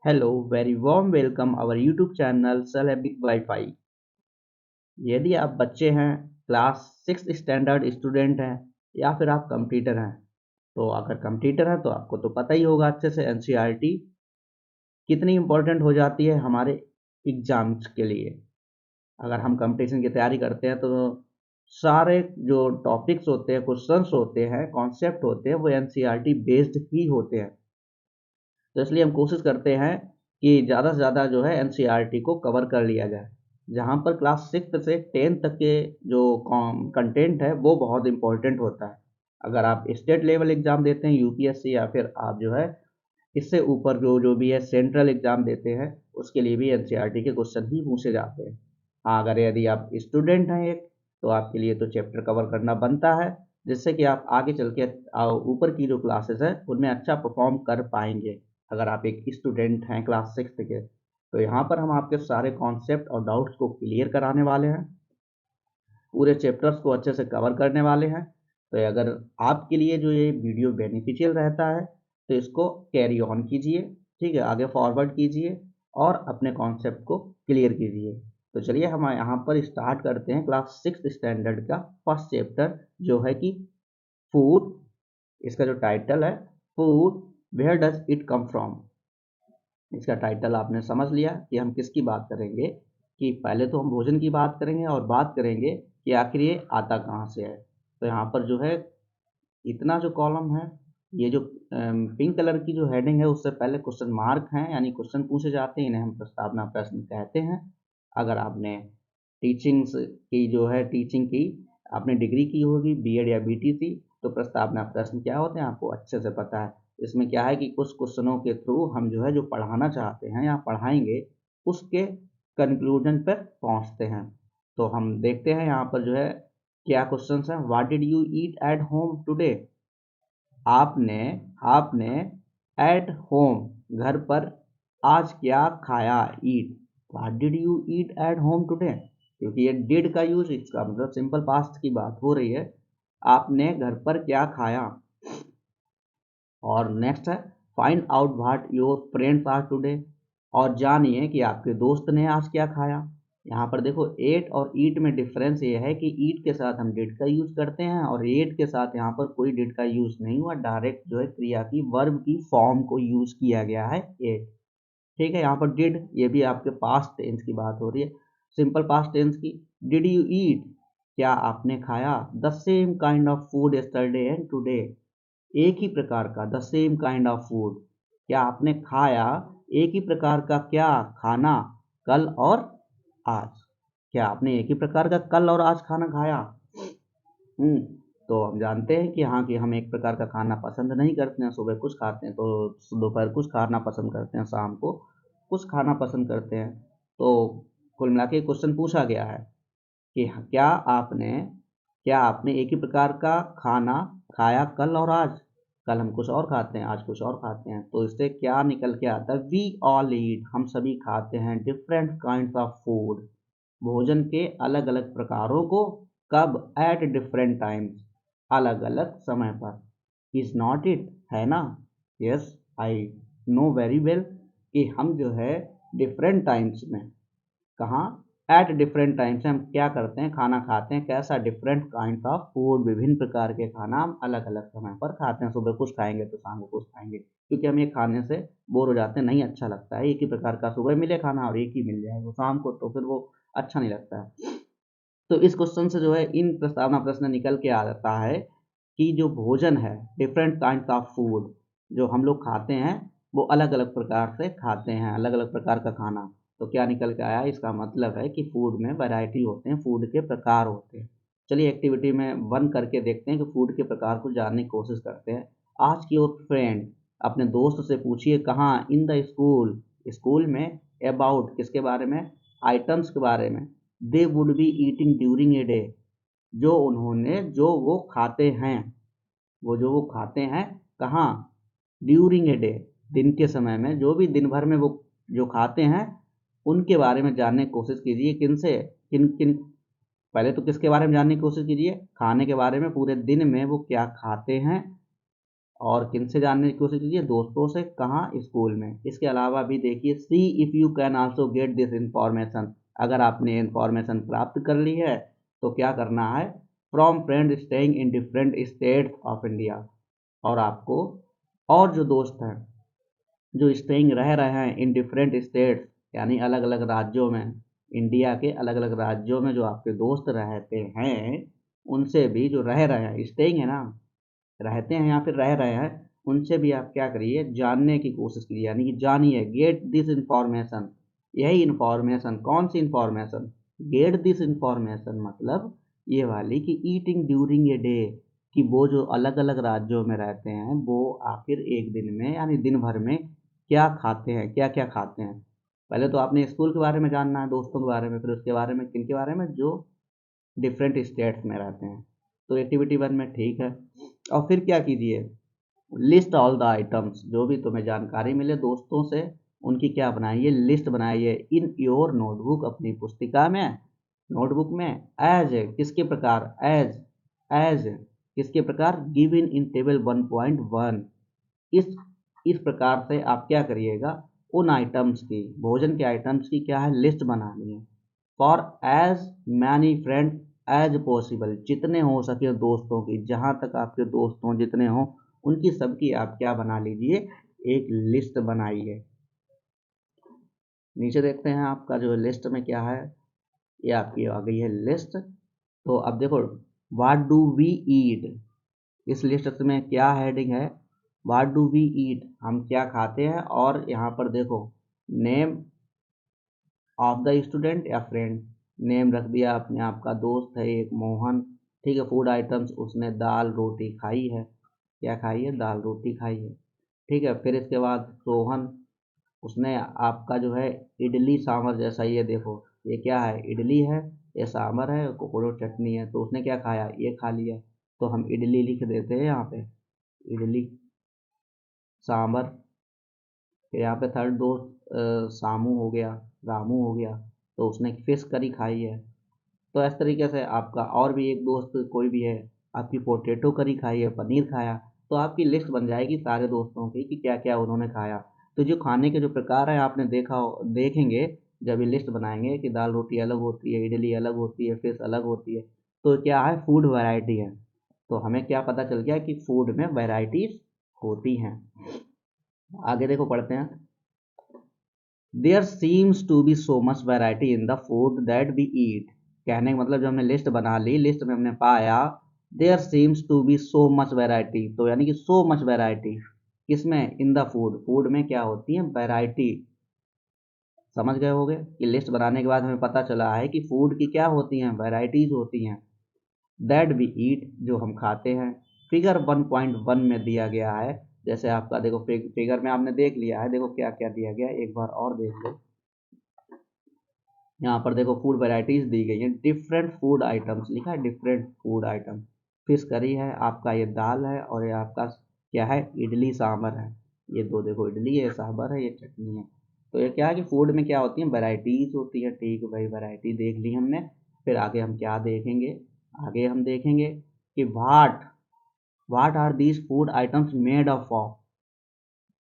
Hello, very warm welcome our YouTube channel Syllabic Wi-Fi। यदि आप बच्चे हैं, क्लास 6 स्टैंडर्ड स्टूडेंट हैं या फिर आप कंप्यूटर हैं, तो अगर कंप्यूटर है तो आपको तो पता ही होगा अच्छे से एनसीईआरटी कितनी इम्पोर्टेंट हो जाती है हमारे एग्जाम्स के लिए। अगर हम कंपटीशन की तैयारी करते हैं तो सारे जो टॉपिक्स होते हैं, क्वेश्चंस होते हैं, कॉन्सेप्ट होते हैं, वो एनसीईआरटी बेस्ड ही होते हैं। तो इसलिए हम कोशिश करते हैं कि ज़्यादा से ज़्यादा जो है एनसीईआरटी को कवर कर लिया जाए। जहाँ पर क्लास 6 से 10 तक के जो कंटेंट है वो बहुत इंपॉर्टेंट होता है। अगर आप स्टेट लेवल एग्ज़ाम देते हैं यूपीएससी या फिर आप जो है इससे ऊपर जो जो भी है सेंट्रल एग्ज़ाम देते हैं, उसके लिए भी एनसीईआरटी के क्वेश्चन ही पूछे जाते हैं। हाँ, अगर यदि आप स्टूडेंट हैं एक, तो आपके लिए तो चैप्टर कवर करना बनता है, जिससे कि आप आगे चल के ऊपर की जो क्लासेस है उनमें अच्छा परफॉर्म कर पाएंगे। अगर आप एक स्टूडेंट हैं क्लास 6 के, तो यहाँ पर हम आपके सारे कॉन्सेप्ट और डाउट्स को क्लियर कराने वाले हैं, पूरे चैप्टर्स को अच्छे से कवर करने वाले हैं। तो अगर आपके लिए जो ये वीडियो बेनिफिशियल रहता है तो इसको कैरी ऑन कीजिए, ठीक है, आगे फॉरवर्ड कीजिए और अपने कॉन्सेप्ट को क्लियर कीजिए। तो चलिए हम यहाँ पर स्टार्ट करते हैं क्लास 6 स्टैंडर्ड का फर्स्ट चैप्टर, जो है कि फूड। इसका जो टाइटल है, food where does it come from. इसका टाइटल आपने समझ लिया कि हम किसकी बात करेंगे। कि पहले तो हम भोजन की बात करेंगे और बात करेंगे कि आखिर ये आता कहाँ से है। तो यहाँ पर जो है इतना जो कॉलम है, ये जो पिंक कलर की जो हेडिंग है उससे पहले क्वेश्चन मार्क हैं, यानी क्वेश्चन पूछे जाते हैं, इन्हें हम प्रस्तावना प्रश्न कहते हैं। अगर आपने टीचिंग्स की जो है टीचिंग की आपने डिग्री की होगी, बीएड या बीटीसी, तो प्रस्तावना प्रश्न क्या होते हैं आपको अच्छे से पता है। इसमें क्या है कि कुछ क्वेश्चनों के थ्रू हम जो है जो पढ़ाना चाहते हैं या पढ़ाएंगे उसके कंक्लूजन पर पहुंचते हैं। तो हम देखते हैं यहाँ पर जो है क्या क्वेश्चन है। What did you eat at home today. आपने आपने एट होम घर पर आज क्या खाया। Eat, what did you eat at home today, क्योंकि ये डिड का यूज, इसका मतलब सिंपल पास्ट की बात हो रही है। आपने घर पर क्या खाया। और नेक्स्ट है find out what your friends are today, और जानिए कि आपके दोस्त ने आज क्या खाया। यहाँ पर देखो एट और ईट में डिफरेंस ये है कि ईट के साथ हम डिड का यूज करते हैं और एट के साथ यहाँ पर कोई डिड का यूज नहीं हुआ, डायरेक्ट जो है क्रिया की वर्ब की फॉर्म को यूज किया गया है एट। ठीक है, यहाँ पर डिड ये भी आपके पास्ट टेंस की बात हो रही है, सिंपल पास्ट टेंस की। डिड यू ईट, क्या आपने खाया, the same kind of food yesterday and today, एक ही प्रकार का, the same kind of food, क्या आपने खाया एक ही प्रकार का क्या खाना कल और आज, क्या आपने एक ही प्रकार का कल और आज खाना खाया। हम्म तो हम जानते हैं कि हाँ कि हम एक प्रकार का खाना पसंद नहीं करते हैं, सुबह कुछ खाते हैं तो दोपहर कुछ खाना पसंद करते हैं, शाम को कुछ खाना पसंद करते हैं। तो कुल मिला के क्वेश्चन पूछा गया है कि क्या आपने एक ही प्रकार का खाना खाया कल और आज। कल हम कुछ और खाते हैं, आज कुछ और खाते हैं, तो इससे क्या निकल के आता है, वी ऑल ईट, हम सभी खाते हैं डिफरेंट काइंड ऑफ फूड, भोजन के अलग अलग प्रकारों को, कब, एट डिफरेंट टाइम्स, अलग अलग समय पर। इज नॉट इट, है ना। यस, आई नो वेरी वेल कि हम जो है डिफरेंट टाइम्स में, कहाँ, एट डिफरेंट टाइम्स हम क्या करते हैं, खाना खाते हैं, कैसा, डिफरेंट काइंड ऑफ फूड, विभिन्न प्रकार के खाना हम अलग अलग समय पर खाते हैं। सुबह कुछ खाएंगे तो शाम को कुछ खाएंगे, क्योंकि हम ये खाने से बोर हो जाते हैं, नहीं अच्छा लगता है एक ही प्रकार का, सुबह मिले खाना और एक ही मिल जाए वो शाम को, तो फिर वो अच्छा नहीं लगता है। तो इस क्वेश्चन से जो है इन प्रस्तावना प्रश्न निकल के आ जाता है कि जो भोजन है, डिफरेंट काइंड ऑफ फूड, जो हम लोग खाते हैं वो अलग अलग प्रकार से खाते हैं, अलग अलग प्रकार का खाना। तो क्या निकल के आया, इसका मतलब है कि फूड में वैरायटी होते हैं, फूड के प्रकार होते हैं। चलिए एक्टिविटी में वन करके देखते हैं कि फूड के प्रकार को जानने की कोशिश करते हैं। आज की योर फ्रेंड, अपने दोस्त से पूछिए कहाँ, इन द स्कूल, स्कूल में, अबाउट किसके बारे में, आइटम्स के बारे में, they would be eating during a day, जो वो खाते हैं, वो जो वो खाते हैं कहाँ, ड्यूरिंग ए डे, दिन के समय में, जो भी दिन भर में वो जो खाते हैं उनके बारे में जानने की कोशिश कीजिए। किन से, किन किन, पहले तो किसके बारे में जानने की कोशिश कीजिए, खाने के बारे में, पूरे दिन में वो क्या खाते हैं, और किन से जानने की कोशिश कीजिए, दोस्तों से। कहाँ? स्कूल में। इसके अलावा भी देखिए, see if you can also get this information, अगर आपने इंफॉर्मेशन प्राप्त कर ली है तो क्या करना है, from friend staying in different states of India, और आपको और जो दोस्त हैं जो स्टेइंग रह रहे हैं इन डिफरेंट स्टेट्स, यानी अलग अलग राज्यों में, इंडिया के अलग अलग राज्यों में जो आपके दोस्त रहते हैं, उनसे भी, जो रह रहे हैं, स्टेइंग है ना, रहते हैं या फिर रह रहे हैं, उनसे भी आप क्या करिए, जानने की कोशिश कीजिए, यानी कि जानिए, गेट दिस इंफॉर्मेशन। यही इंफॉर्मेशन, कौन सी इंफॉर्मेशन? गेट दिस इंफॉर्मेशन मतलब ये वाली कि ईटिंग ड्यूरिंग ए डे, कि वो जो अलग अलग राज्यों में रहते हैं वो आखिर एक दिन में यानी दिन भर में क्या खाते हैं, क्या क्या खाते हैं। पहले तो आपने स्कूल के बारे में जानना है, दोस्तों के बारे में, फिर उसके बारे में, किन के बारे में, जो डिफरेंट स्टेट्स में रहते हैं। तो एक्टिविटी 1 में ठीक है। और फिर क्या कीजिए, लिस्ट ऑल द आइटम्स, जो भी तुम्हें जानकारी मिले दोस्तों से, उनकी क्या बनाइए, लिस्ट बनाइए, इन योर नोटबुक, अपनी पुस्तिका में, नोटबुक में, एज, किसके प्रकार, एज किसके प्रकार, गिवन इन टेबल 1.1। इस इस प्रकार से आप क्या करिएगा, उन आइटम्स की, भोजन के आइटम्स की क्या है, लिस्ट बनानी है। For as many friend as possible, जितने हो सके दोस्तों की, जहाँ तक आपके दोस्त हों, जितने हों, उनकी सबकी आप क्या बना लीजिए, एक लिस्ट बनाइए। नीचे देखते हैं आपका जो लिस्ट में क्या है, ये आपकी आ गई है लिस्ट। तो अब देखो, व्हाट डू वी ईट, इस लिस्ट में क्या हेडिंग है, व्हाट डू वी ईट, हम क्या खाते हैं, और यहाँ पर देखो, नेम ऑफ द स्टूडेंट या फ्रेंड, नेम रख दिया अपने, आपका दोस्त है एक मोहन, ठीक है। फूड आइटम्स, उसने दाल रोटी खाई है, क्या खाई है, दाल रोटी खाई है, ठीक है। फिर इसके बाद सोहन, उसने आपका जो है इडली सांभर जैसा, ये देखो ये क्या है, इडली है, ये सांभर है, कोकोड़ो चटनी है, तो उसने क्या खाया, ये खा लिया, तो हम इडली लिख देते हैं यहाँ पे, इडली सांभर। फिर यहाँ पे थर्ड दोस्त सामू हो गया, रामू हो गया, तो उसने फिश करी खाई है। तो इस तरीके से आपका और भी एक दोस्त कोई भी है, आपकी पोटैटो करी खाई है, पनीर खाया, तो आपकी लिस्ट बन जाएगी सारे दोस्तों की कि क्या क्या उन्होंने खाया। तो जो खाने के जो प्रकार है आपने देखा देखेंगे, जब ये लिस्ट बनाएंगे कि दाल रोटी अलग होती है, इडली अलग होती है, फिश अलग होती है, तो क्या है, फूड वैरायटी है। तो हमें क्या पता चल गया कि फूड में वैरायटीज होती हैं। आगे देखो, पढ़ते हैं। There seems to be so much variety in the food that we eat, कहने का मतलब, जब हमने लिस्ट बना ली, लिस्ट में हमने पाया there seems to be so much variety, तो यानी कि सो मच वैरायटी किसमें, इन द फूड, फूड में क्या होती है, वैरायटी। समझ गए होंगे कि लिस्ट बनाने के बाद हमें पता चला है कि फूड की क्या होती हैं, वैरायटीज होती हैं, दैट वी ईट, जो हम खाते हैं। फिगर 1.1 में दिया गया है, जैसे आपका देखो, फिगर में आपने देख लिया है, देखो क्या क्या दिया गया है, एक बार और देख लो। यहाँ पर देखो फूड वैरायटीज दी गई हैं, डिफरेंट फूड आइटम्स लिखा है, different food item. Fish curry है आपका, ये दाल है, और ये आपका क्या है, इडली सांभर है। ये दो देखो, इडली है, सांभर है, ये चटनी है। तो ये क्या है कि फूड में क्या होती है, वैरायटीज होती है, ठीक है भाई, वैरायटी देख ली हमने। फिर आगे हम क्या देखेंगे, आगे हम देखेंगे कि what are these food items made of,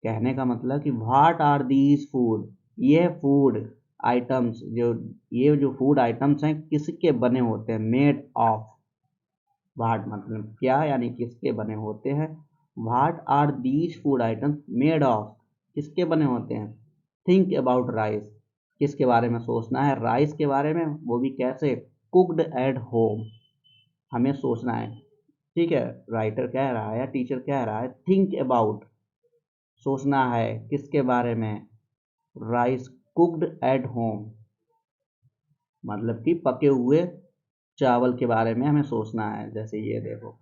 कहने का मतलब कि व्हाट आर दीज फूड, ये फूड आइटम्स, जो ये जो फूड आइटम्स हैं किसके बने होते हैं, मेड ऑफ। व्हाट मतलब क्या, यानी किसके बने होते हैं, what are these food items made of, किसके बने होते हैं। थिंक अबाउट राइस, किसके बारे में सोचना है, राइस के बारे में, वो भी कैसे, कुक्ड एट होम, हमें सोचना है, ठीक है। राइटर कह रहा है या टीचर कह रहा है, थिंक अबाउट, सोचना है किसके बारे में, राइस कुक्ड एट होम, मतलब कि पके हुए चावल के बारे में हमें सोचना है। जैसे ये देखो,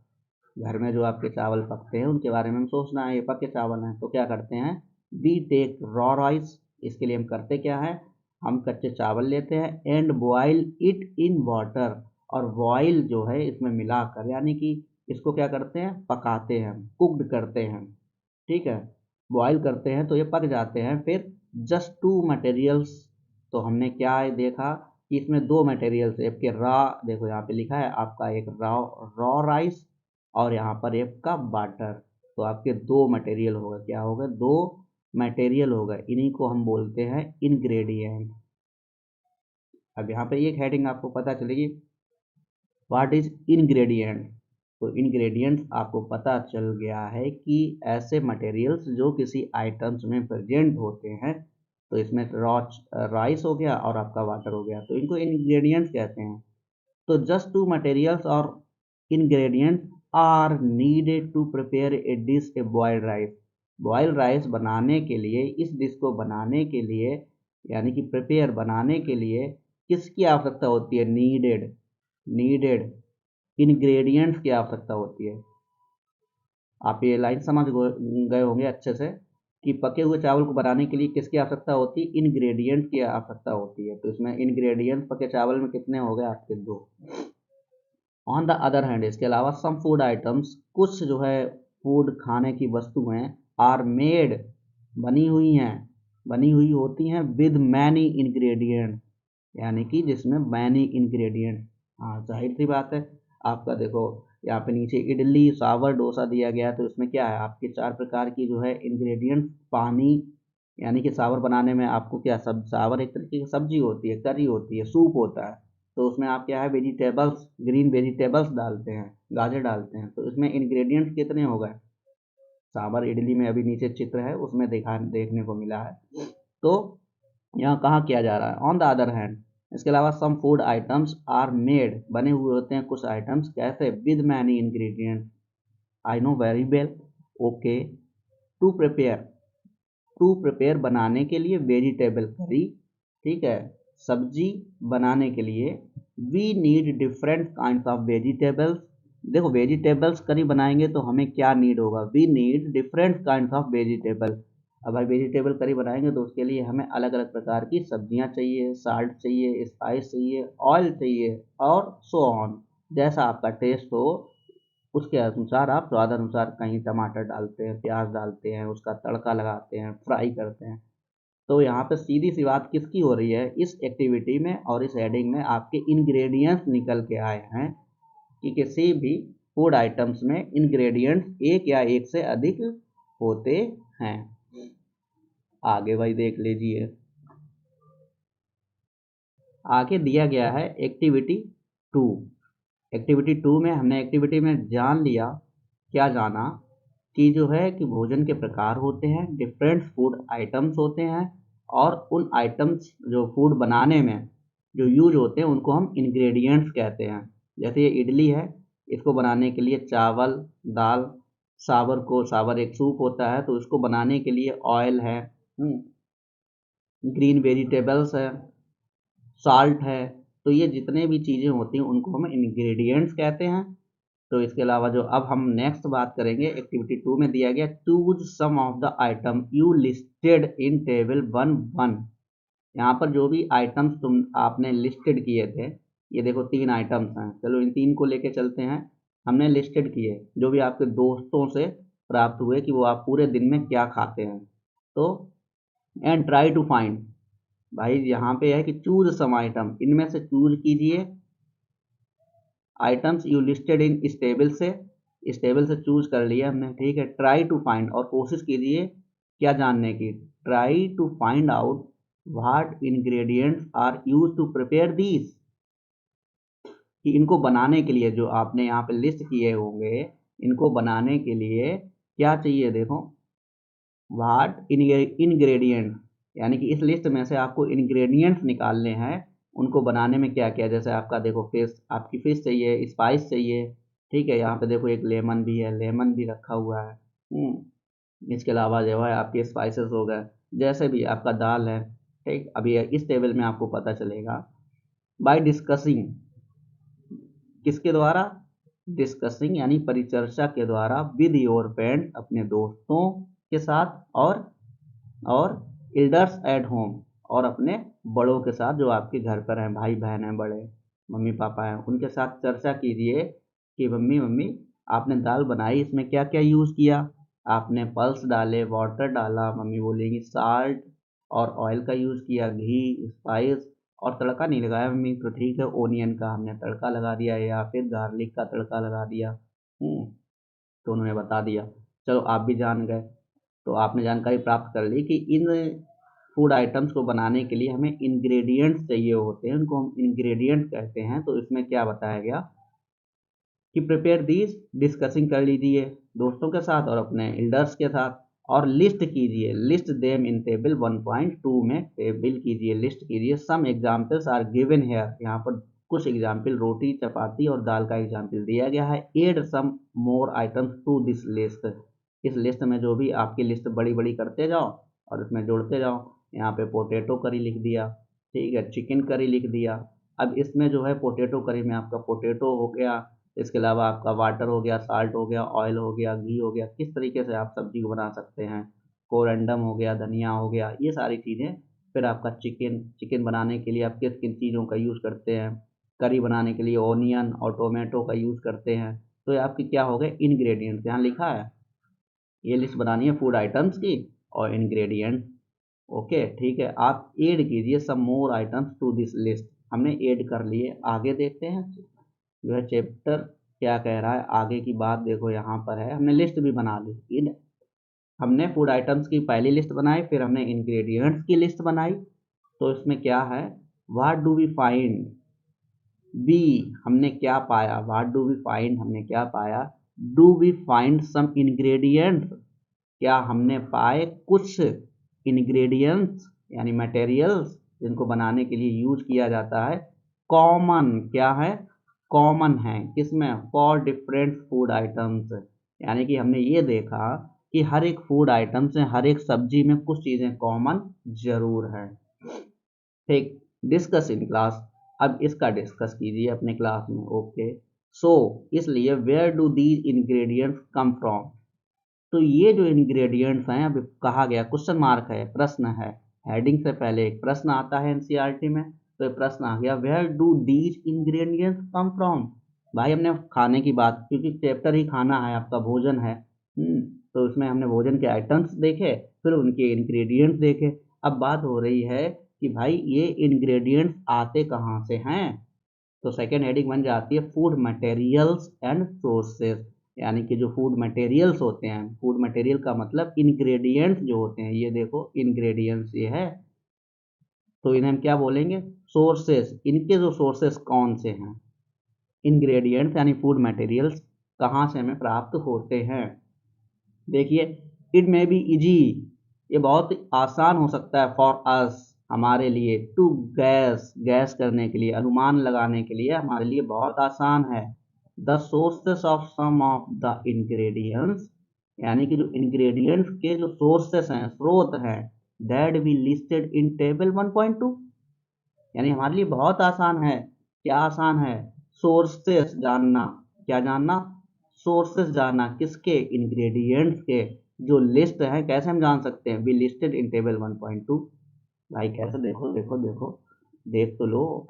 घर में जो आपके चावल पकते हैं उनके बारे में हम सोचना है, ये पके चावल हैं, तो क्या करते हैं, वी टेक रॉ राइस, इसके लिए हम करते क्या है, हम कच्चे चावल लेते हैं, and boil it in water, और बॉयल जो है इसमें मिलाकर, यानी कि इसको क्या करते हैं, पकाते हैं, कुक्ड करते हैं, ठीक है। बॉयल करते हैं तो ये पक जाते हैं। फिर जस्ट टू मटेरियल्स, तो हमने क्या देखा कि इसमें दो मटेरियल्स, एक के रॉ, देखो यहाँ पे लिखा है आपका, एक रॉ रॉ राइस, और यहाँ पर एक का वाटर, तो आपके दो मटेरियल होगा, क्या होगा, दो मटेरियल होगा, इन्हीं को हम बोलते हैं इंग्रेडिएंट। अब यहाँ पे एक हेडिंग आपको पता चलेगी, व्हाट इज इंग्रेडिएंट। तो इंग्रेडिएंट्स आपको पता चल गया है कि ऐसे मटेरियल्स जो किसी आइटम्स में प्रेजेंट होते हैं। तो इसमें राइस हो गया और आपका वाटर हो गया, तो इनको इंग्रेडिएंट्स कहते हैं। तो जस्ट टू मटेरियल्स और ingredients are needed to prepare a dish, a boiled rice. Boiled rice बनाने के लिए, इस डिश को बनाने के लिए, यानी कि प्रिपेयर बनाने के लिए किसकी आवश्यकता होती है, नीडेड, नीडेड इंग्रेडिएंट्स की आवश्यकता होती है। आप ये लाइन समझ गए होंगे अच्छे से कि पके हुए चावल को बनाने के लिए किसकी आवश्यकता होती है, इंग्रेडिएंट्स की आवश्यकता होती है। तो इसमें इंग्रेडिएंट्स पके चावल में कितने हो गए आपके, दो। ऑन द अदर हैंड, इसके अलावा सम फूड आइटम्स, कुछ जो है फूड खाने की वस्तुएं, आर मेड, बनी हुई हैं, बनी हुई होती हैं विद मैनी इंग्रेडिएंट, यानी कि जिसमें मैनी इंग्रेडिएंट। हाँ, जाहिर सी बात है। आपका देखो यहाँ पे नीचे इडली सांभर डोसा दिया गया है, तो इसमें क्या है, आपके 4 प्रकार की जो है इंग्रेडिएंट। पानी, यानी कि सांभर बनाने में आपको क्या, सब सांभर एक तरीके की सब्जी होती है, करी होती है, सूप होता है। तो उसमें आप क्या है, वेजिटेबल्स, ग्रीन वेजिटेबल्स डालते हैं, गाजर डालते हैं। तो इसमें इंग्रेडिएंट्स कितने हो गए, सांभर इडली में अभी नीचे चित्र है उसमें देखने को मिला है। तो यहाँ कहाँ किया जा रहा है, ऑन द अदर हैंड। इसके अलावा some food items are made, बने हुए होते हैं कुछ आइटम्स, कैसे, with many ingredient. I know very well, okay. To prepare, to prepare बनाने के लिए, वेजिटेबल करी, ठीक है, सब्जी बनाने के लिए, we need different kind of vegetables. देखो वेजिटेबल्स करी बनाएंगे तो हमें क्या नीड होगा, we need different kind of vegetable. अब भाई वेजिटेबल करी बनाएंगे तो उसके लिए हमें अलग अलग प्रकार की सब्जियां चाहिए, साल्ट चाहिए, स्पाइस चाहिए, ऑयल चाहिए, और सो ऑन। जैसा आपका टेस्ट हो उसके अनुसार आप स्वादानुसार कहीं टमाटर डालते हैं, प्याज डालते हैं, उसका तड़का लगाते हैं, फ्राई करते हैं। तो यहाँ पे सीधी सी बात किसकी हो रही है, इस एक्टिविटी में और इस हेडिंग में आपके इंग्रेडिएंट्स निकल के आए हैं कि किसी भी फूड आइटम्स में इंग्रेडिएंट्स एक या एक से अधिक होते हैं। आगे भाई देख लीजिए, आगे दिया गया है एक्टिविटी 2। एक्टिविटी 2 में हमने एक्टिविटी में जान लिया, क्या जाना, कि जो है कि भोजन के प्रकार होते हैं, डिफरेंट फूड आइटम्स होते हैं, और उन आइटम्स जो फूड बनाने में जो यूज होते हैं उनको हम इंग्रेडिएंट्स कहते हैं। जैसे ये इडली है, इसको बनाने के लिए चावल, दाल, सांभर एक सूप होता है तो इसको बनाने के लिए ऑयल है, ग्रीन वेजिटेबल्स है, साल्ट है। तो ये जितने भी चीज़ें होती हैं उनको हम इंग्रेडिएंट्स कहते हैं। तो इसके अलावा जो अब हम नेक्स्ट बात करेंगे, एक्टिविटी 2 में दिया गया, choose some of the item you listed in table 1:1। यहाँ पर जो भी आइटम्स तुम आपने लिस्टेड किए थे, ये देखो 3 आइटम्स हैं, चलो इन 3 को लेके चलते हैं। हमने लिस्टेड किए जो भी आपके दोस्तों से प्राप्त हुए कि वो आप पूरे दिन में क्या खाते हैं। तो एंड ट्राई टू फाइंड, भाई यहाँ पे है कि चूज सम आइटम, इनमें से चूज कीजिए आइटम्स यू लिस्टेड इन इस टेबल से, इस टेबल से चूज कर लिया हमने, ठीक है। ट्राई टू फाइंड, और कोशिश कीजिए क्या जानने की, try to find out what ingredients are use to prepare these, कि इनको बनाने के लिए जो आपने यहाँ पे लिस्ट किए होंगे, इनको बनाने के लिए क्या चाहिए, देखो व्हाट इंग्रेडिएंट, यानी कि इस लिस्ट में से आपको इंग्रेडिएंट्स निकालने हैं, उनको बनाने में क्या क्या, जैसे आपका देखो फिश, आपकी फिश चाहिए, स्पाइस चाहिए, ठीक है। यहाँ पे देखो एक लेमन भी है, लेमन भी रखा हुआ है। इसके अलावा जो है आपके स्पाइसेस हो गए, जैसे भी आपका दाल है, ठीक। अभी इस टेबल में आपको पता चलेगा बाय डिस्कसिंग, किसके द्वारा, डिस्कसिंग यानी परिचर्चा के द्वारा, विद योर फ्रेंड, अपने दोस्तों के साथ, और एल्डर्स एट होम, और अपने बड़ों के साथ जो आपके घर पर हैं, भाई बहन हैं, बड़े मम्मी पापा हैं, उनके साथ चर्चा कीजिए कि मम्मी मम्मी आपने दाल बनाई, इसमें क्या क्या यूज़ किया, आपने पल्स डाले, वाटर डाला, मम्मी बोलेंगी साल्ट और ऑयल का यूज़ किया, घी, स्पाइस, और तड़का नहीं लगाया मम्मी, तो ठीक है ओनियन का हमने तड़का लगा दिया या फिर गार्लिक का तड़का लगा दिया। तो उन्होंने बता दिया। चलो आप भी जान गए, तो आपने जानकारी प्राप्त कर ली कि इन फूड आइटम्स को बनाने के लिए हमें इंग्रेडिएंट्स चाहिए होते हैं, उनको हम इंग्रेडिएंट कहते हैं। तो इसमें क्या बताया गया कि प्रिपेयर दीज, डिस्कसिंग कर लीजिए दोस्तों के साथ और अपने एल्डर्स के साथ, और लिस्ट कीजिए, लिस्ट देम इन टेबल 1.2 में टेबल कीजिए, लिस्ट कीजिए। Some examples are given here, यहाँ पर कुछ एग्जाम्पल रोटी चपाती और दाल का एग्जाम्पल दिया गया है। Add some more items to this list, इस लिस्ट में जो भी आपकी लिस्ट बड़ी बड़ी करते जाओ और इसमें जोड़ते जाओ। यहाँ पे पोटैटो करी लिख दिया, ठीक है, चिकन करी लिख दिया। अब इसमें जो है पोटैटो करी में आपका पोटैटो हो गया, इसके अलावा आपका वाटर हो गया, साल्ट हो गया, ऑयल हो गया, घी हो गया, किस तरीके से आप सब्जी को बना सकते हैं, कोरंडम हो गया, धनिया हो गया, ये सारी चीज़ें। फिर आपका चिकन, चिकन बनाने के लिए आप किस किन चीज़ों का यूज़ करते हैं, करी बनाने के लिए ओनियन और टोमेटो का यूज़ करते हैं। तो ये आपकी क्या हो गए इंग्रेडिएंट्स, यहाँ लिखा है, ये लिस्ट बनानी है फूड आइटम्स की और इंग्रेडिएंट। ओके ठीक है, आप ऐड कीजिए some more items to this list, हमने ऐड कर लिए। आगे देखते हैं जो है चैप्टर क्या कह रहा है, आगे की बात देखो यहाँ पर है। हमने लिस्ट भी बना ली, इन हमने फूड आइटम्स की पहली लिस्ट बनाई, फिर हमने इंग्रेडिएंट्स की लिस्ट बनाई। तो इसमें क्या है, व्हाट डू वी फाइंड, बी हमने क्या पाया, व्हाट डू वी फाइंड हमने क्या पाया, do we find some ingredients, क्या हमने पाए कुछ इंग्रेडिएंट्स यानी मटेरियल्स जिनको बनाने के लिए यूज किया जाता है। कॉमन क्या है, कॉमन है किसमें, फॉर डिफरेंट फूड आइटम्स, यानी कि हमने ये देखा कि हर एक फूड आइटम से हर एक सब्जी में कुछ चीज़ें कॉमन जरूर है। ठीक, डिस्कस इन क्लास, अब इसका डिस्कस कीजिए अपने क्लास में। ओके सो इसलिए where do these ingredients come from, तो ये जो इंग्रेडिएंट्स हैं, अभी कहा गया क्वेश्चन मार्क है, प्रश्न है, हेडिंग से पहले एक प्रश्न आता है एनसीईआरटी में, तो ये प्रश्न आ गया where do these ingredients come from. भाई हमने खाने की बात, क्योंकि चैप्टर ही खाना है आपका, भोजन है, तो इसमें हमने भोजन के आइटम्स देखे, फिर उनके इंग्रेडिएंट्स देखे। अब बात हो रही है कि भाई ये इंग्रेडिएंट्स आते कहाँ से हैं, तो सेकेंड हेडिंग बन जाती है फूड मटेरियल्स एंड सोर्सेस, यानी कि जो फूड मटेरियल्स होते हैं, फूड मटेरियल का मतलब इंग्रेडिएंट्स जो होते हैं, ये देखो इंग्रेडिएंट्स ये है, तो इन्हें हम क्या बोलेंगे, सोर्सेस, इनके जो सोर्सेस कौन से हैं, इंग्रेडिएंट्स यानी फूड मटेरियल्स कहाँ से हमें प्राप्त होते हैं। देखिए इट मे बी इजी, ये बहुत आसान हो सकता है, फॉर अस हमारे लिए, टू गैस, गैस करने के लिए, अनुमान लगाने के लिए हमारे लिए बहुत आसान है। The sources of some of the ingredients, यानी कि जो इंग्रेडिएंट्स के जो सोर्सेस हैं, स्रोत हैं, that be listed in table 1.2, यानी हमारे लिए बहुत आसान है। क्या आसान है, सोर्सेस जानना, क्या जानना, सोर्सेस जानना, किसके, इंग्रेडिएंट्स के, जो लिस्ट है कैसे हम जान सकते हैं, बी लिस्टेड इन टेबल 1.2। भाई कैसे, देखो देखो देखो, देख तो लो,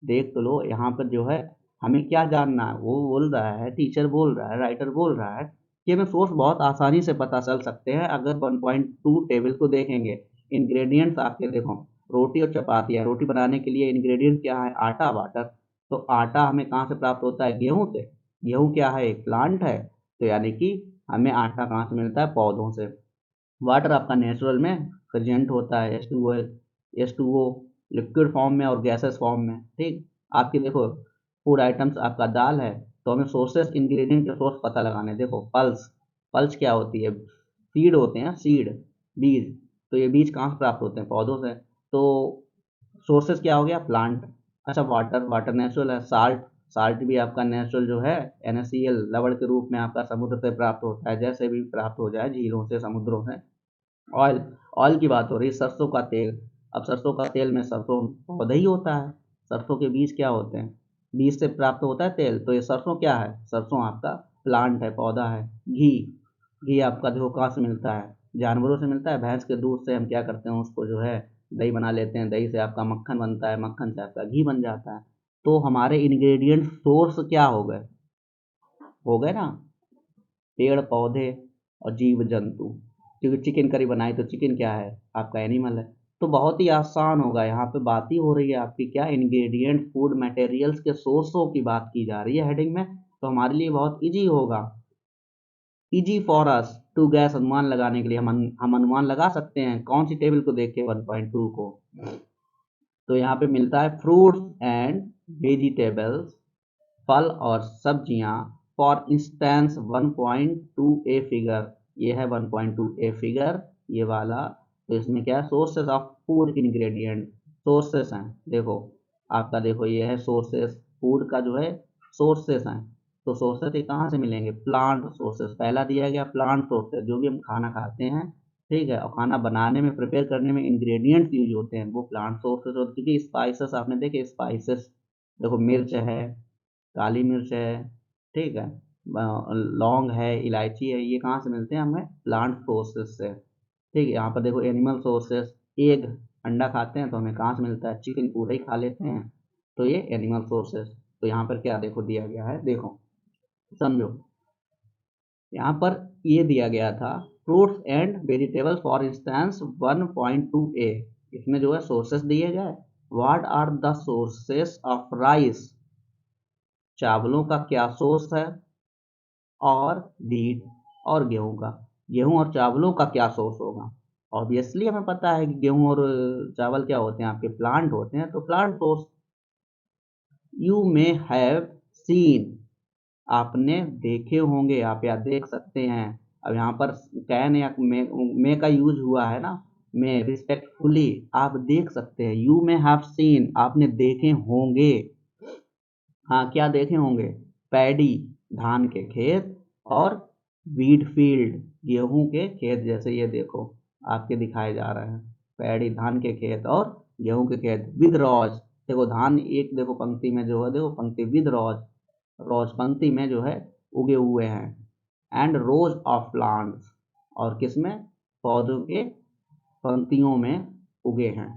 देख तो लो, यहाँ पर जो है हमें क्या जानना है, वो बोल रहा है, टीचर बोल रहा है, राइटर बोल रहा है कि हमें सोर्स बहुत आसानी से पता चल सकते हैं अगर 1.2 टेबल को देखेंगे। इंग्रेडिएंट्स आपके देखो, रोटी और चपाती है, रोटी बनाने के लिए इंग्रेडिएंट क्या है, आटा, वाटर। तो आटा हमें कहाँ से प्राप्त होता है, गेहूं से, गेहूं क्या है, एक प्लांट है, तो यानी कि हमें आटा कहाँ से मिलता है, पौधों से। वाटर आपका नेचुरल में प्रेजेंट होता है, H2O लिक्विड फॉर्म में और गैसेस फॉर्म में। ठीक, आपकी देखो फूड आइटम्स, आपका दाल है, तो हमें सोर्सेस, इंग्रेडिएंट के सोर्स पता लगाने, देखो पल्स, पल्स क्या होती है, सीड होते हैं, सीड, बीज, तो ये बीज कहाँ से प्राप्त होते हैं, पौधों से। तो सोर्सेस क्या हो गया, प्लांट। अच्छा वाटर, वाटर नेचुरल है। साल्ट, साल्ट भी आपका नेचुरल जो है NaCl लवण के रूप में आपका समुद्र से प्राप्त होता है, जैसे भी प्राप्त हो जाए झीलों से, समुद्रों से। ऑयल, ऑयल की बात हो रही है, सरसों का तेल, अब सरसों का तेल में सरसों पौधा ही होता है, सरसों के बीज क्या होते हैं, बीज से प्राप्त होता है तेल, तो ये सरसों क्या है, सरसों आपका प्लांट है, पौधा है। घी, घी आपका देखो कहाँ से मिलता है, जानवरों से मिलता है, भैंस के दूध से हम क्या करते हैं, उसको जो है दही बना लेते हैं, दही से आपका मक्खन बनता है, मक्खन से आपका घी बन जाता है। तो हमारे इंग्रेडिएंट सोर्स क्या हो गए ना, पेड़ पौधे और जीव जंतु, क्योंकि चिकन करी बनाई तो चिकन क्या है, आपका एनिमल है। तो बहुत ही आसान होगा, यहाँ पे बात ही हो रही है आपकी क्या, इंग्रेडिएंट फूड मटेरियल्स के सोर्सों की बात की जा रही है हेडिंग में, तो हमारे लिए बहुत इजी होगा। Easy for us to guess, अनुमान लगाने के लिए हम अनुमान लगा सकते हैं कौन सी टेबल को देख के 1.2 को। तो यहाँ पे मिलता है फ्रूट्स एंड वेजिटेबल्स, फल और सब्जियां, फॉर इंस्टेंस 1.2 ए फिगर, ये है 1.2 ए फिगर ये वाला। तो इसमें क्या है, sources of food ingredient, sources हैं देखो आपका, देखो ये है सोर्सेस, फूड का जो है सोर्सेस हैं। तो सोर्सेस ये कहाँ से मिलेंगे, प्लांट सोर्सेस, पहला दिया गया प्लांट सोर्सेस, जो भी हम खाना खाते हैं ठीक है, और खाना बनाने में प्रिपेयर करने में इंग्रेडिएंट्स यूज होते हैं वो प्लांट सोर्सेस होते हैं। क्योंकि स्पाइसेस आपने देखे, स्पाइसेस देखो मिर्च है, काली मिर्च है ठीक है, लौंग है, इलायची है, ये कहाँ से मिलते हैं हमें, प्लांट सोर्सेस से। ठीक है, यहाँ पर देखो एनिमल सोर्सेस, एग, अंडा खाते हैं तो हमें कहाँ से मिलता है, चिकन पूरा ही खा लेते हैं, तो ये एनिमल सोर्सेस। तो यहाँ पर क्या देखो दिया गया है, देखो समझो, यहाँ पर ये दिया गया था fruits and vegetables for instance 1.2 A, इसमें जो है सोर्सेस दिए गए, what are the sources of rice, चावलों का क्या सोर्स है, और व्हीट, और गेहूं का, गेहूं और चावलों का क्या सोर्स होगा। ऑब्वियसली हमें पता है कि गेहूं और चावल क्या होते हैं, आपके प्लांट होते हैं, तो plant source. You may have seen, आपने देखे होंगे, आप या देख सकते हैं। अब यहाँ पर कैन या मे का यूज हुआ है ना, मे रिस्पेक्टफुली, आप देख सकते हैं। यू मे हैव सीन, आपने देखे होंगे, हाँ क्या देखे होंगे, पैडी, धान के खेत, और वीट फील्ड, गेहूं के खेत, जैसे ये देखो आपके दिखाए जा रहे हैं, पैडी धान के खेत और गेहूं के खेत, विद रॉज, देखो धान एक देखो पंक्ति में जो है, देखो पंक्ति विद रॉज, रोज पंक्ति में जो है उगे हुए हैं, एंड रोज ऑफ प्लांट्स, और किसमें, पौधों के पंक्तियों में उगे हैं।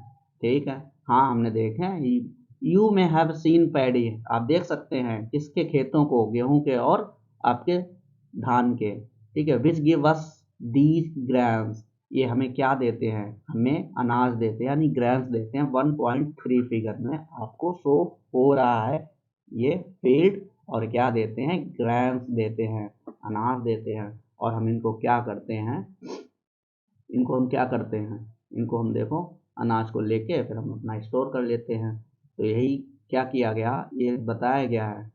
ठीक है, हाँ हमने देखे हैं। यू में हैव सीन पैडी, आप देख सकते हैं किसके खेतों को, गेहूं के और आपके धान के। ठीक है, विच गिव अस दीज ग्रेन्स, ये हमें क्या देते हैं, हमें अनाज देते हैं, यानी ग्रेन्स देते हैं। 1.3 फिगर में आपको शो हो रहा है ये फील्ड, और क्या देते हैं, ग्रेन्स देते हैं, अनाज देते हैं। और हम इनको क्या करते हैं, इनको हम क्या करते हैं, इनको हम देखो अनाज को लेके फिर हम अपना स्टोर कर लेते हैं। तो यही क्या किया गया, ये बताया गया है।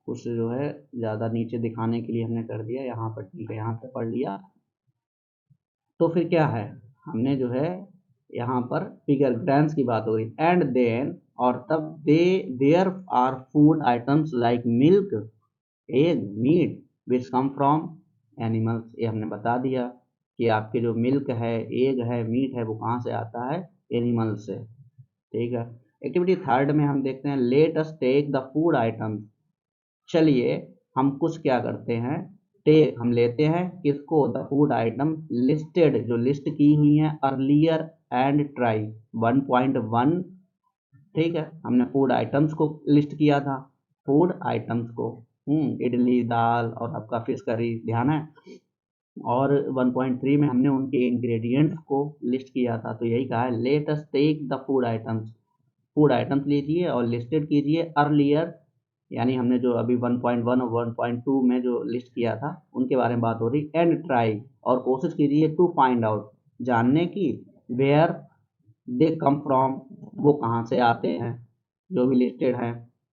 कुछ जो है ज़्यादा नीचे दिखाने के लिए हमने कर दिया, यहाँ पर ठीक है, यहाँ पर पढ़ लिया। तो फिर क्या है, हमने जो है यहाँ पर फिगर ग्रेन्स की बात हो गई, एंड देन, और तब they there are food items like milk, egg, meat, which come from animals, ये हमने बता दिया कि आपके जो मिल्क है, एग है, मीट है, वो कहाँ से आता है, एनिमल से। ठीक है, एक्टिविटी थर्ड में हम देखते हैं, let us take the food items, चलिए हम कुछ क्या करते हैं, टेक हम लेते हैं किसको, द फूड आइटम लिस्टेड, जो लिस्ट की हुई हैं, अर्लियर एंड ट्राई 1.1। ठीक है, हमने फूड आइटम्स को लिस्ट किया था, फूड आइटम्स को, इडली, दाल और आपका फिश करी, ध्यान है। और 1.3 में हमने उनके इंग्रेडिएंट्स को लिस्ट किया था। तो यही कहा है, let us take the food items, food items लीजिए और लिस्टेड कीजिए अर्लियर, यानी हमने जो अभी 1.1 और 1.2 में जो लिस्ट किया था उनके बारे में बात हो रही, एंड ट्राई, और कोशिश कीजिए टू फाइंड आउट, जानने की, वेयर दे कम फ्रॉम, वो कहाँ से आते हैं, जो भी लिस्टेड है।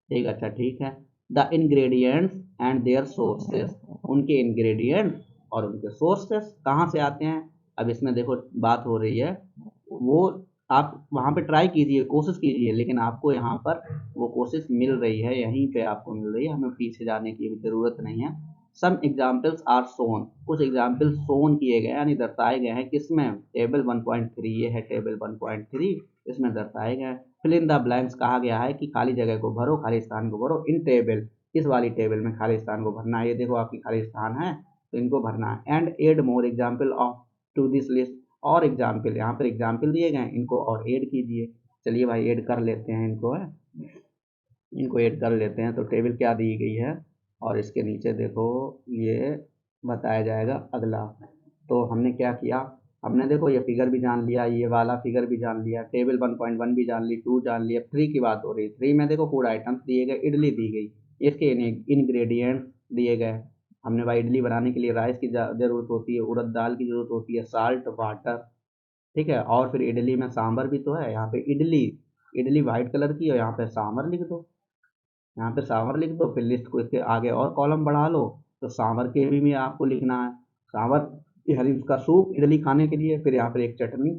ठीक, अच्छा ठीक है, the ingredients and their sources, उनके इंग्रेडिएंट्स और उनके सोर्सेस कहाँ से आते हैं। अब इसमें देखो बात हो रही है, वो आप वहाँ पे ट्राई कीजिए, कोशिश कीजिए, लेकिन आपको यहाँ पर वो कोशिश मिल रही है, यहीं पे आपको मिल रही है, हमें पीछे जाने की भी ज़रूरत नहीं है। सम एग्जाम्पल्स आर सोन, कुछ एग्जाम्पल्स सोन किए गए यानी दर्शाए गए हैं, किसमें, टेबल 1.3, ये है टेबल 1.3, इसमें दर्शाए गए हैं। फिल इन द ब्लैंक्स, कहा गया है कि खाली जगह को भरो, खाली स्थान को भरो, इन टेबल, इस वाली टेबल में खाली स्थान को भरना है, ये देखो आपकी खाली स्थान है तो इनको भरना है। And add more example of to this list, और एग्जाम्पल, यहाँ पर एग्जाम्पल दिए गए हैं, इनको और ऐड कीजिए। चलिए भाई ऐड कर लेते हैं इनको, है इनको ऐड कर लेते हैं। तो टेबल क्या दी गई है, और इसके नीचे देखो ये बताया जाएगा अगला। तो हमने क्या किया, हमने देखो ये फिगर भी जान लिया, ये वाला फिगर भी जान लिया, टेबल 1.1 भी जान ली, 2 जान लिया, 3 की बात हो रही, 3 में देखो फूड आइटम्स दिए गए, इडली दी गई, इसके इंग्रेडिएंट्स दिए गए हैं। हमने भाई इडली बनाने के लिए राइस की ज़रूरत होती है, उड़द दाल की ज़रूरत होती है, साल्ट, वाटर, ठीक है। और फिर इडली में सांभर भी तो है। यहाँ पे इडली, इडली वाइट कलर की, और यहाँ पे सांभर लिख दो, यहाँ पे सांभर लिख दो। फिर लिस्ट को इसके आगे और कॉलम बढ़ा लो, तो सांभर के भी आपको लिखना है। सांभर हरी उसका सूप इडली खाने के लिए। फिर यहाँ पर एक चटनी,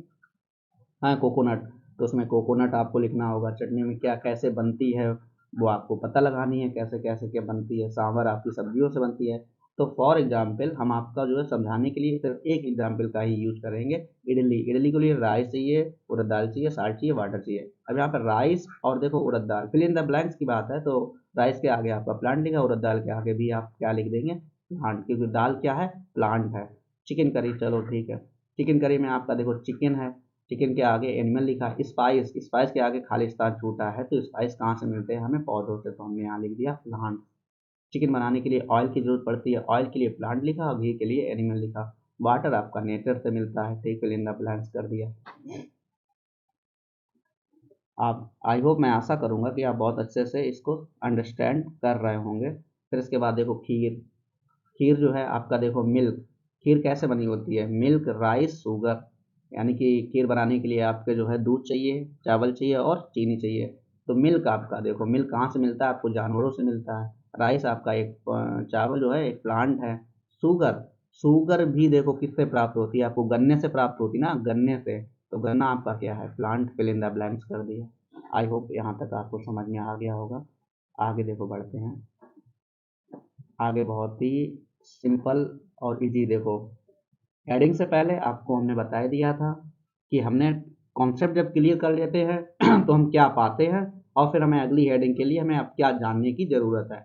हाँ कोकोनट, तो उसमें कोकोनट आपको लिखना होगा। चटनी में क्या कैसे बनती है वो आपको पता लगानी है, कैसे कैसे क्या बनती है। सांभर आपकी सब्जियों से बनती है। तो फॉर एग्जाम्पल हम आपका जो है समझाने के लिए सिर्फ एक एग्जाम्पल का ही यूज़ करेंगे। इडली, इडली के लिए राइस चाहिए, उड़द दाल चाहिए, साल्ट चाहिए, वाटर चाहिए। अब यहाँ पर राइस और देखो उड़द दाल, फिल इन द ब्लैंक्स की बात है, तो राइस के आगे आपका प्लांट लिखा, उड़द दाल के आगे भी आप क्या लिख देंगे, प्लांट, क्योंकि दाल क्या है, प्लांट है। चिकन करी, चलो ठीक है, चिकन करी में आपका देखो चिकन है, चिकन के आगे एनिमल लिखा है। स्पाइस, स्पाइस के आगे खालिस्तान छूटा है, तो स्पाइस कहाँ से मिलते हैं हमें, पौधों से, तो हमने यहाँ लिख दिया प्लांट। चिकन बनाने के लिए ऑयल की जरूरत पड़ती है, ऑयल के लिए प्लांट लिखा, और घी के लिए एनिमल लिखा। वाटर आपका नेचर से मिलता है, ठीक, फिल इन द ब्लैंक्स कर दिया। आप, आई होप, मैं आशा करूँगा कि आप बहुत अच्छे से इसको अंडरस्टैंड कर रहे होंगे। फिर इसके बाद देखो खीर, खीर जो है आपका देखो मिल्क, खीर कैसे बनी होती है, मिल्क, राइस, शुगर, यानी कि खीर बनाने के लिए आपके जो है दूध चाहिए, चावल चाहिए और चीनी चाहिए। तो मिल्क आपका देखो, मिल्क कहाँ से मिलता है, आपको जानवरों से मिलता है। राइस आपका एक चावल जो है एक प्लांट है। शुगर, शुगर भी देखो किससे प्राप्त होती है, आपको गन्ने से प्राप्त होती है ना, गन्ने से। तो गन्ना आपका क्या है, plant, fill in the blanks कर दिया। आई होप यहाँ तक आपको समझ में आ गया होगा। आगे देखो बढ़ते हैं, आगे बहुत ही सिंपल और इजी। देखो हेडिंग से पहले आपको हमने बता ही दिया था कि हमने कॉन्सेप्ट जब क्लियर कर लेते हैं तो हम क्या पाते हैं, और फिर हमें अगली हेडिंग के लिए हमें अब क्या जानने की ज़रूरत है।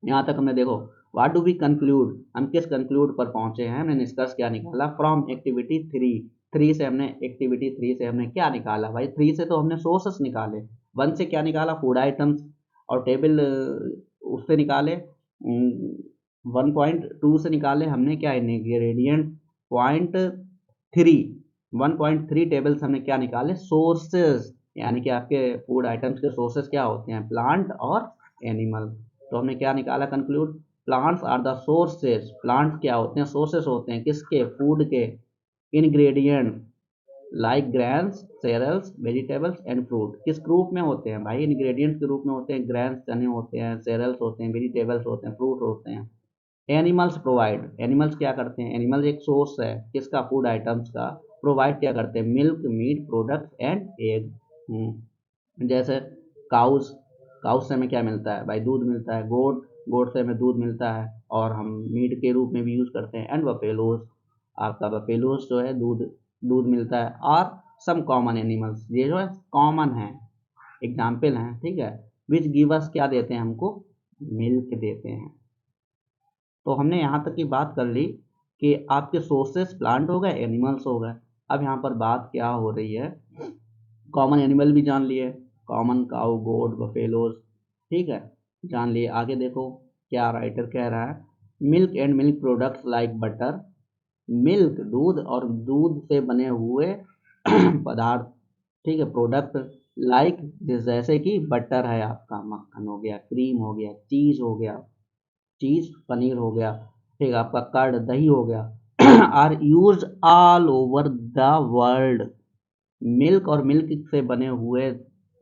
यहाँ तक हमने देखो व्हाट डू वी कंक्लूड, हम किस कंक्लूड पर पहुंचे हैं, हमने निष्कर्ष क्या निकाला फ्रॉम एक्टिविटी थ्री। थ्री से हमने, एक्टिविटी थ्री से हमने क्या निकाला भाई, थ्री से तो हमने सोर्सेस निकाले। वन से क्या निकाला, फूड आइटम्स, और टेबल उससे निकाले। 1.2 से निकाले हमने क्या, इंग्रेडिएंट। 0.3, 1.3 टेबल्स हमने क्या निकाले, सोर्सेज, यानी कि आपके फूड आइटम्स के सोर्सेज क्या होते हैं, प्लांट और एनिमल। तो हमने क्या निकाला conclude, plants are the sources, plants क्या होते हैं, सोर्सेज होते हैं किसके, फूड के। Ingredient like grains, cereals, vegetables and fruit, किस ग्रुप में होते हैं भाई, इंग्रेडिएंट्स के रूप में होते हैं। ग्रैन्स चने होते हैं, सेरेल्स होते हैं, वेजिटेबल्स होते हैं, फ्रूट होते हैं। एनिमल्स प्रोवाइड, एनिमल्स क्या करते हैं, एनिमल्स एक सोर्स है किसका, फूड आइटम्स का। प्रोवाइड क्या करते हैं, milk, meat products and egg. जैसे काउस, काउस से हमें क्या मिलता है भाई, दूध मिलता है। गोट, गोट से हमें दूध मिलता है और हम मीट के रूप में भी यूज़ करते हैं। एंड बफेलोज, आपका बफेलोज जो है दूध, दूध मिलता है। और सम कॉमन एनिमल्स, ये जो है कॉमन है, एग्जाम्पल हैं, ठीक है। विच गिव अस, क्या देते हैं हमको, मिल्क देते हैं। तो हमने यहाँ तक की बात कर ली कि आपके सोर्सेस प्लांट हो गए, एनिमल्स हो गए। अब यहाँ पर बात क्या हो रही है, कॉमन एनिमल भी जान लिए, कॉमन काउ, गोट, बफेलोज, ठीक है, जान लिए। आगे देखो क्या राइटर कह रहा है, milk and milk products like butter, milk दूध और दूध से बने हुए पदार्थ, ठीक है, प्रोडक्ट, लाइक जैसे कि बटर है आपका, मक्खन हो गया, क्रीम हो गया, चीज़ हो गया, चीज़ पनीर हो गया, ठीक है, आपका कर्ड, दही हो गया, are use all over the world. Milk और मिल्क से बने हुए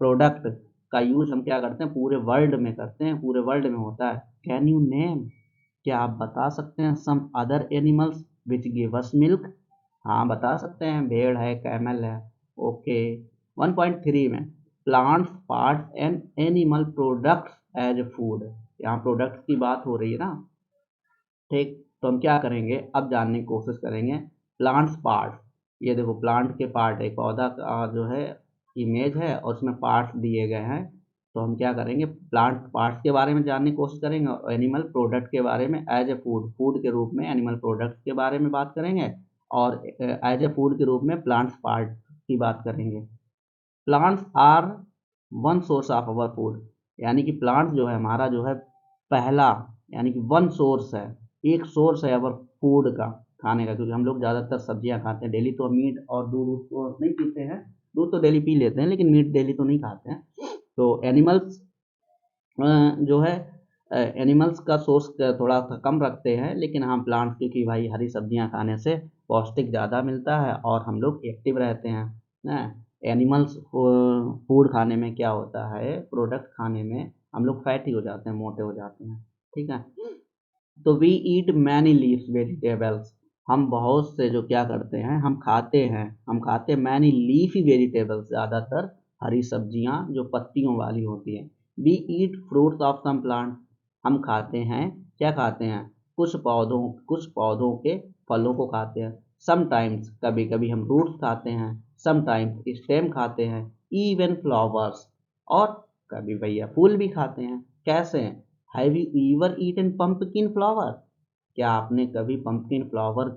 प्रोडक्ट का यूज हम क्या करते हैं, पूरे वर्ल्ड में करते हैं, पूरे वर्ल्ड में होता है। कैन यू नेम, क्या आप बता सकते हैं, some other animals which give us milk, हाँ बता सकते हैं, भेड़ है, कैमल है, ओके। 1.3 में plants, parts and animal products as food, यहाँ प्रोडक्ट्स की बात हो रही है ना, ठीक। तो हम क्या करेंगे, अब जानने की कोशिश करेंगे प्लांट्स पार्ट्स। ये देखो प्लांट के पार्ट, एक पौधा का जो है इमेज है और उसमें पार्ट्स दिए गए हैं। तो हम क्या करेंगे, प्लांट पार्ट्स के बारे में जानने की कोशिश करेंगे और एनिमल प्रोडक्ट के बारे में एज ए फूड, फूड के रूप में एनिमल प्रोडक्ट्स के बारे में बात करेंगे, और एज ए फूड के रूप में प्लांट्स पार्ट की बात करेंगे। Plants are one source of our food, यानी कि प्लांट्स जो है हमारा जो है पहला, यानी कि वन सोर्स है, एक सोर्स है अवर फूड का, खाने का, क्योंकि हम लोग ज़्यादातर सब्जियां खाते हैं डेली, तो मीट और दूध उसको नहीं पीते हैं। दूध तो डेली पी लेते हैं लेकिन मीट डेली तो नहीं खाते हैं। तो एनिमल्स जो है एनिमल्स का सोर्स थोड़ा सा कम रखते हैं, लेकिन हम प्लांट्स, क्योंकि भाई हरी सब्जियां खाने से पौष्टिक ज़्यादा मिलता है और हम लोग एक्टिव रहते हैं ना। एनिमल्स फूड खाने में क्या होता है, प्रोडक्ट खाने में हम लोग फैटी हो जाते हैं, मोटे हो जाते हैं, ठीक है। तो we eat many leaves vegetables, हम बहुत से जो क्या करते हैं, हम खाते मैनी लीफी वेजिटेबल्स, ज़्यादातर हरी सब्जियां जो पत्तियों वाली होती हैं। We eat fruits of some plant, हम खाते हैं, क्या खाते हैं, कुछ पौधों के फलों को खाते हैं। समटाइम्स, कभी कभी हम रूट्स खाते हैं, समटाइम्स स्टेम खाते हैं, इवन फ्लावर्स, और कभी भैया फूल भी खाते हैं। कैसे? Have you ever eaten pumpkin flower, क्या आपने कभी पंपकिन फ्लावर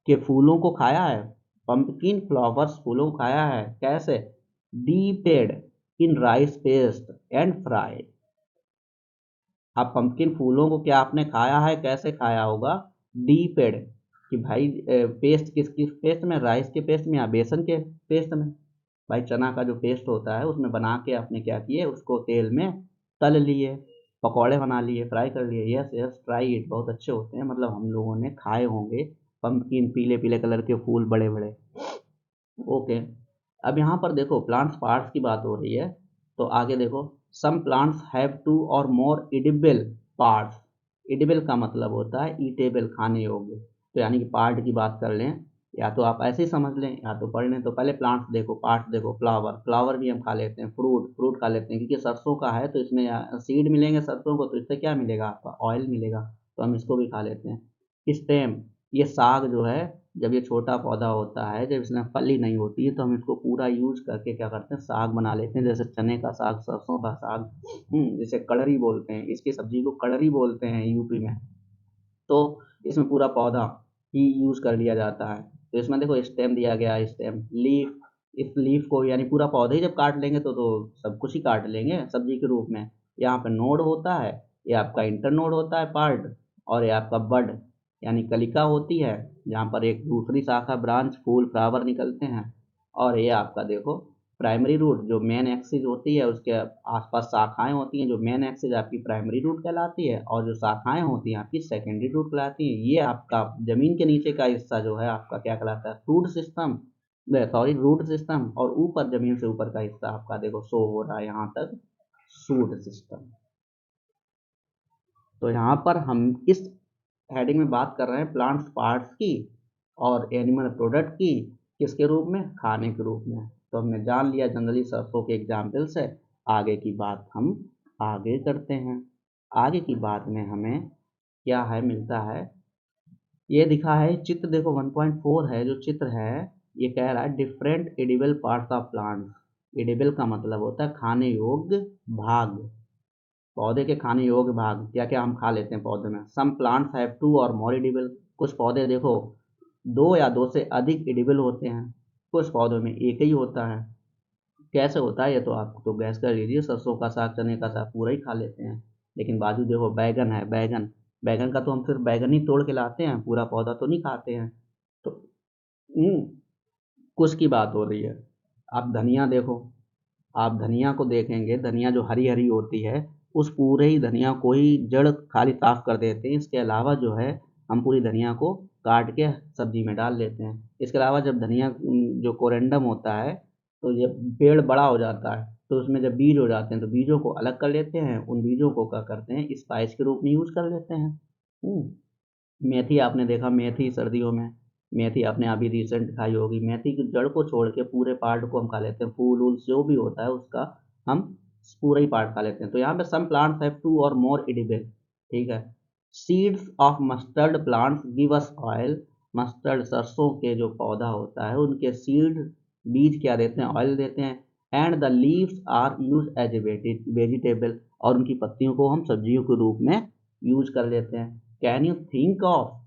के फूलों को खाया है? पंपकिन फ्लावर्स फूलों को खाया है, कैसे? Dipped in rice paste and fry, आप पंपकिन फूलों को क्या आपने खाया है, कैसे खाया होगा? डीपेड, कि भाई पेस्ट किस किस पेस्ट में, राइस के पेस्ट में या बेसन के पेस्ट में? भाई चना का जो पेस्ट होता है उसमें बना के आपने क्या किए, उसको तेल में तल लिए, पकौड़े बना लिए, फ्राई कर लिए। यस यस, ट्राई इट, बहुत अच्छे होते हैं, मतलब हम लोगों ने खाए होंगे पंपकिन, पीले पीले कलर के फूल बड़े बड़े। ओके, अब यहाँ पर देखो प्लांट्स पार्ट्स की बात हो रही है, तो आगे देखो, सम प्लांट्स हैव टू और मोर इडिबल पार्ट्स, इडिबल का मतलब होता है ईटेबल, खाने योग्य, तो यानी कि पार्ट की बात कर लें, या तो आप ऐसे ही समझ लें या तो पढ़ लें। तो पहले प्लांट्स देखो, पार्ट्स देखो, फ्लावर भी हम खा लेते हैं, फ्रूट खा लेते हैं, क्योंकि सरसों का है तो इसमें सीड मिलेंगे सरसों को, तो इससे क्या मिलेगा, आपका ऑयल मिलेगा, तो हम इसको भी खा लेते हैं। स्टेम, ये साग जो है, जब ये छोटा पौधा होता है, जब इसमें फली नहीं होती है, तो हम इसको पूरा यूज करके क्या करते हैं, साग बना लेते हैं, जैसे चने का साग, सरसों का साग, जिसे कड़री बोलते हैं, इसकी सब्जी को कड़री बोलते हैं यूपी में। तो इसमें पूरा पौधा ही यूज कर लिया जाता है। तो इसमें देखो स्टेम दिया गया है, स्टेम, लीफ, इस लीफ को यानी पूरा पौधा ही जब काट लेंगे तो सब कुछ ही काट लेंगे सब्जी के रूप में। यहाँ पे नोड होता है, ये आपका इंटरनोड होता है पार्ट, और ये आपका बड यानी कलिका होती है, जहाँ पर एक दूसरी शाखा, ब्रांच, फूल, फ्लावर निकलते हैं। और ये आपका देखो प्राइमरी रूट, जो मेन एक्सिस होती है उसके आसपास शाखाएं होती हैं, जो मेन एक्सिस आपकी प्राइमरी रूट कहलाती है, और जो शाखाएं होती हैं आपकी सेकेंडरी रूट कहलाती हैं। ये आपका जमीन के नीचे का हिस्सा जो है आपका क्या कहलाता है, root system, sorry root system, और ऊपर जमीन से ऊपर का हिस्सा आपका देखो शो हो रहा है यहाँ तक, सूट सिस्टम। तो यहाँ पर हम किस हेडिंग में बात कर रहे हैं, प्लांट्स पार्ट्स की और एनिमल प्रोडक्ट की, किसके रूप में, खाने के रूप में। तो हमने जान लिया जनरली सरसों के एग्जाम्पल से। आगे की बात हम आगे करते हैं। आगे की बात में हमें क्या है मिलता है, ये दिखा है चित्र देखो 1.4 है जो चित्र है, ये कह रहा है different edible parts of plants. Edible का मतलब होता है खाने योग्य भाग, पौधे के खाने योग्य भाग, क्या क्या हम खा लेते हैं पौधे में। सम प्लांट्स हैव टू और मोर एडिबल, कुछ पौधे देखो दो या दो से अधिक एडिबल होते हैं, कुछ पौधों में एक ही होता है। कैसे होता है ये तो आप तो गैस कर लीजिए, सरसों का साग, चने का साग पूरा ही खा लेते हैं, लेकिन बाजू देखो बैगन है, बैगन, बैगन का तो हम सिर्फ बैगन ही तोड़ के लाते हैं, पूरा पौधा तो नहीं खाते हैं। तो कुछ की बात हो रही है। आप धनिया देखो, आप धनिया को देखेंगे, धनिया जो हरी हरी होती है, उस पूरे ही धनिया को ही जड़ खाली साफ कर देते हैं, इसके अलावा जो है हम पूरी धनिया को काट के सब्जी में डाल लेते हैं। इसके अलावा जब धनिया जो कोरेंडम होता है, तो ये पेड़ बड़ा हो जाता है, तो उसमें जब बीज हो जाते हैं तो बीजों को अलग कर लेते हैं, उन बीजों को क्या करते हैं, स्पाइस के रूप में यूज कर लेते हैं। मेथी आपने देखा, मेथी सर्दियों में, मेथी आपने अभी रिसेंट खाई होगी, मेथी की जड़ को छोड़ के पूरे पार्ट को हम खा लेते हैं, फूल वूल जो भी होता है उसका हम पूरा ही पार्ट खा लेते हैं। तो यहाँ पे सम प्लांट्स हैव टू और मोर एडिबल, ठीक है। Seeds of mustard plants give us oil, mustard सरसों के जो पौधा होता है उनके सीड, बीज क्या देते हैं, ऑयल देते हैं। And the leaves are use as a vegetable, और उनकी पत्तियों को हम सब्जियों के रूप में यूज कर लेते हैं। कैन यू थिंक ऑफ,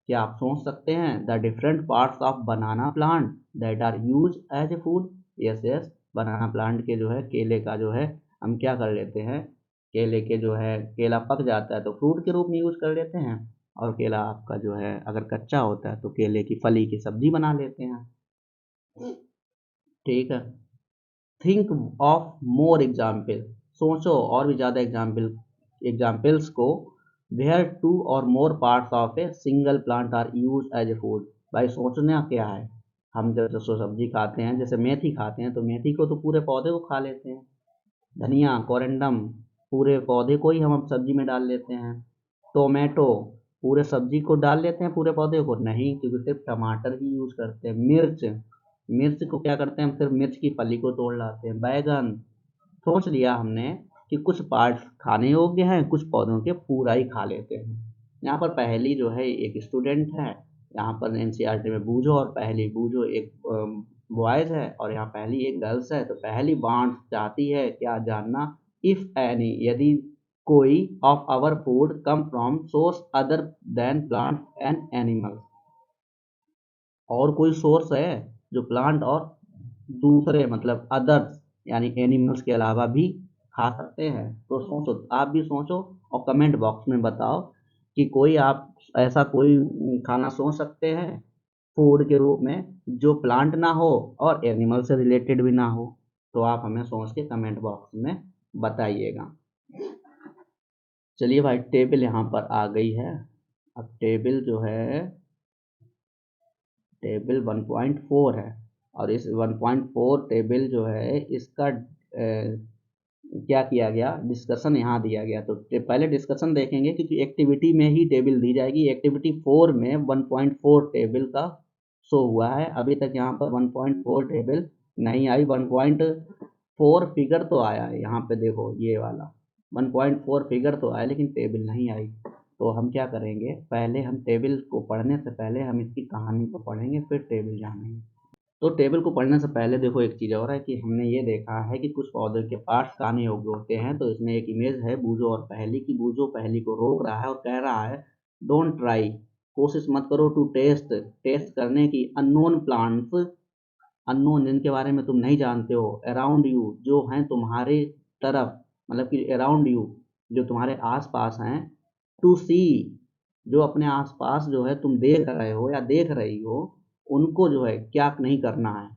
क्या आप सोच सकते हैं, the different parts of banana plant that are use as a food. Yes yes, banana plant के जो है, केले का जो है हम क्या कर लेते हैं, केले के जो है केला पक जाता है तो फ्रूट के रूप में यूज कर लेते हैं, और केला आपका जो है अगर कच्चा होता है तो केले की फली की सब्जी बना लेते हैं, ठीक है। थिंक ऑफ मोर एग्जाम्पल, सोचो और भी ज़्यादा एग्जाम्पल एग्जाम्पल्स को वेयर 2 और more parts of a single plant are use as a food. भाई सोचना क्या है, हम जब सब्जी खाते हैं, जैसे मेथी खाते हैं, तो मेथी को तो पूरे पौधे को खा लेते हैं, धनिया कोरिएंडम पूरे पौधे को ही हम सब्जी में डाल लेते हैं, टोमेटो पूरे सब्जी को डाल लेते हैं पूरे पौधे को नहीं, क्योंकि सिर्फ टमाटर ही यूज करते हैं। मिर्च, मिर्च को क्या करते हैं हम, सिर्फ मिर्च की फली को तोड़ लाते हैं। बैगन, सोच लिया हमने कि कुछ पार्ट्स खाने योग्य हैं, कुछ पौधों के पूरा ही खा लेते हैं। यहाँ पर पहली जो है एक स्टूडेंट है, यहाँ पर एनसीईआरटी में बूझो, और पहली बूझो एक बॉयज है और यहाँ पहली एक गर्ल्स है। तो पहली बांट चाहती है क्या जानना, इफ एनी, यदि कोई of our food come from source other than plant and animal, और कोई सोर्स है जो प्लांट और दूसरे मतलब अदर्स यानी एनिमल्स के अलावा भी खा सकते हैं। तो सोचो, आप भी सोचो और कमेंट बॉक्स में बताओ कि कोई आप ऐसा कोई खाना सोच सकते हैं फूड के रूप में जो प्लांट ना हो और एनिमल से रिलेटेड भी ना हो। तो आप हमें सोच के कमेंट बॉक्स में बताइएगा। चलिए भाई, टेबल यहाँ पर आ गई है। अब टेबल जो है, टेबल 1.4 है, और इस 1.4 टेबल जो है इसका क्या किया गया, डिस्कशन यहाँ दिया गया। तो पहले डिस्कशन देखेंगे क्योंकि एक्टिविटी में ही टेबल दी जाएगी। एक्टिविटी 4 में 1.4 टेबल का शो हुआ है, अभी तक यहाँ पर 1.4 टेबल नहीं आई। 1.4 फिगर तो आया है, यहाँ पे देखो ये वाला 1.4 फिगर तो आया, लेकिन टेबल नहीं आई। तो हम क्या करेंगे, पहले हम टेबल को पढ़ने से पहले हम इसकी कहानी को पढ़ेंगे, फिर टेबल जानेंगे। तो टेबल को पढ़ने से पहले देखो एक चीज़ और है कि हमने ये देखा है कि कुछ पौधे के पार्ट्स खाने योग्य होते हैं। तो इसमें एक इमेज है बूझो और पहली की। बूझो पहली को रोक रहा है और कह रहा है डोंट ट्राई, कोशिश मत करो, टू टेस्ट, टेस्ट करने की, अननोन प्लांट्स, अननोन जिनके बारे में तुम नहीं जानते हो, अराउंड यू जो हैं तुम्हारे तरफ, मतलब कि अराउंड यू जो तुम्हारे आसपास हैं, टू सी जो अपने आसपास जो है तुम देख रहे हो या देख रही हो, उनको जो है क्या नहीं करना है,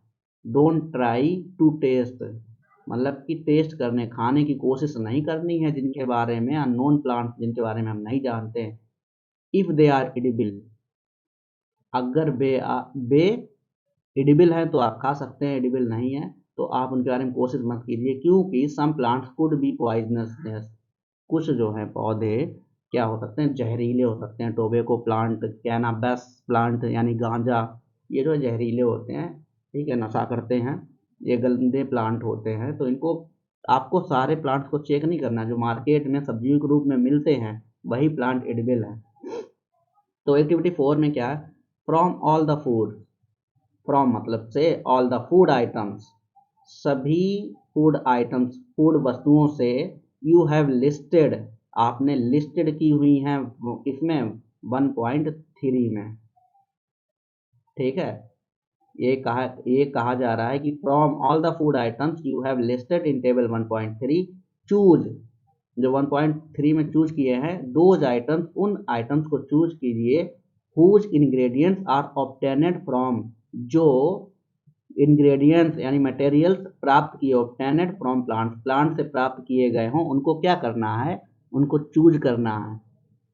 डोंट ट्राई टू टेस्ट, मतलब कि टेस्ट करने खाने की कोशिश नहीं करनी है जिनके बारे में, अननोन प्लांट जिनके बारे में हम नहीं जानते। इफ़ दे आर एडिबल, अगर बे एडिबल है तो आप खा सकते हैं, एडिबल नहीं है तो आप उनके बारे में कोशिश मत कीजिए, क्योंकि some plants could be poisonous, कुछ जो है पौधे क्या हो सकते हैं, जहरीले हो सकते हैं। टोबैको प्लांट, कैनाबस प्लांट यानी गांजा, ये जो जहरीले होते हैं, ठीक है, नशा करते हैं, ये गंदे प्लांट होते हैं। तो इनको आपको सारे प्लांट्स को चेक नहीं करना, जो मार्केट में सब्जियों के रूप में मिलते हैं वही प्लांट एडिबल है। तो एक्टिविटी 4 में क्या है, from all the food, from मतलब से, ऑल द फूड आइटम्स, सभी फूड आइटम्स फूड वस्तुओं से, यू हैव लिस्टेड आपने लिस्टेड की हुई हैं इसमें 1.3 में, ठीक है। ये कहा जा रहा है कि from all the food items you have listed in table 1.3 choose, जो 1.3 में चूज किए हैं दोज आइटम्स, उन आइटम्स को चूज कीजिए, हुज इंग्रेडिएंट्स आर ऑब्टेनेड फ्रॉम, जो इंग्रेडिएंट्स यानी मटेरियल्स प्राप्त किए, ऑब्टेनेड फ्रॉम प्लांट, प्लांट से प्राप्त किए गए हों, उनको क्या करना है, उनको चूज करना है।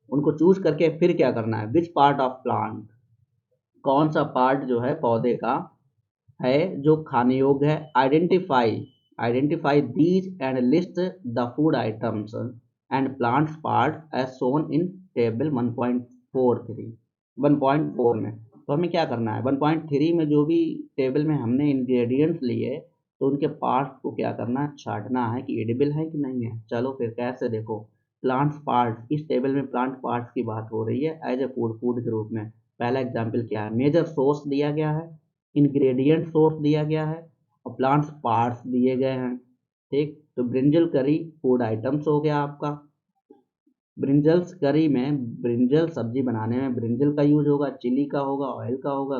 उनको चूज करके फिर क्या करना है, विच पार्ट ऑफ प्लांट, कौन सा पार्ट जो है पौधे का है जो खाने योग्य है। Identify these and list the food items and plants part as shown in table 1.4 में। तो हमें क्या करना है, 1.3 में जो भी टेबल में हमने इंग्रेडिएंट्स लिए, तो उनके पार्ट्स को क्या करना है, छांटना है कि एडिबल है कि नहीं है। चलो फिर कैसे, देखो प्लांट्स पार्ट, इस टेबल में प्लांट पार्ट्स की बात हो रही है एज ए फूड, फूड के रूप में। पहला एग्जाम्पल क्या है, मेजर सोर्स दिया गया है, इंग्रेडिएंट सोर्स दिया गया है और प्लांट्स पार्ट्स दिए गए हैं, ठीक। तो ब्रिंजल करी फूड आइटम्स हो गया आपका। ब्रिंजल्स करी में, ब्रिंजल सब्जी बनाने में ब्रिंजल का यूज होगा, चिली का होगा, ऑयल का होगा,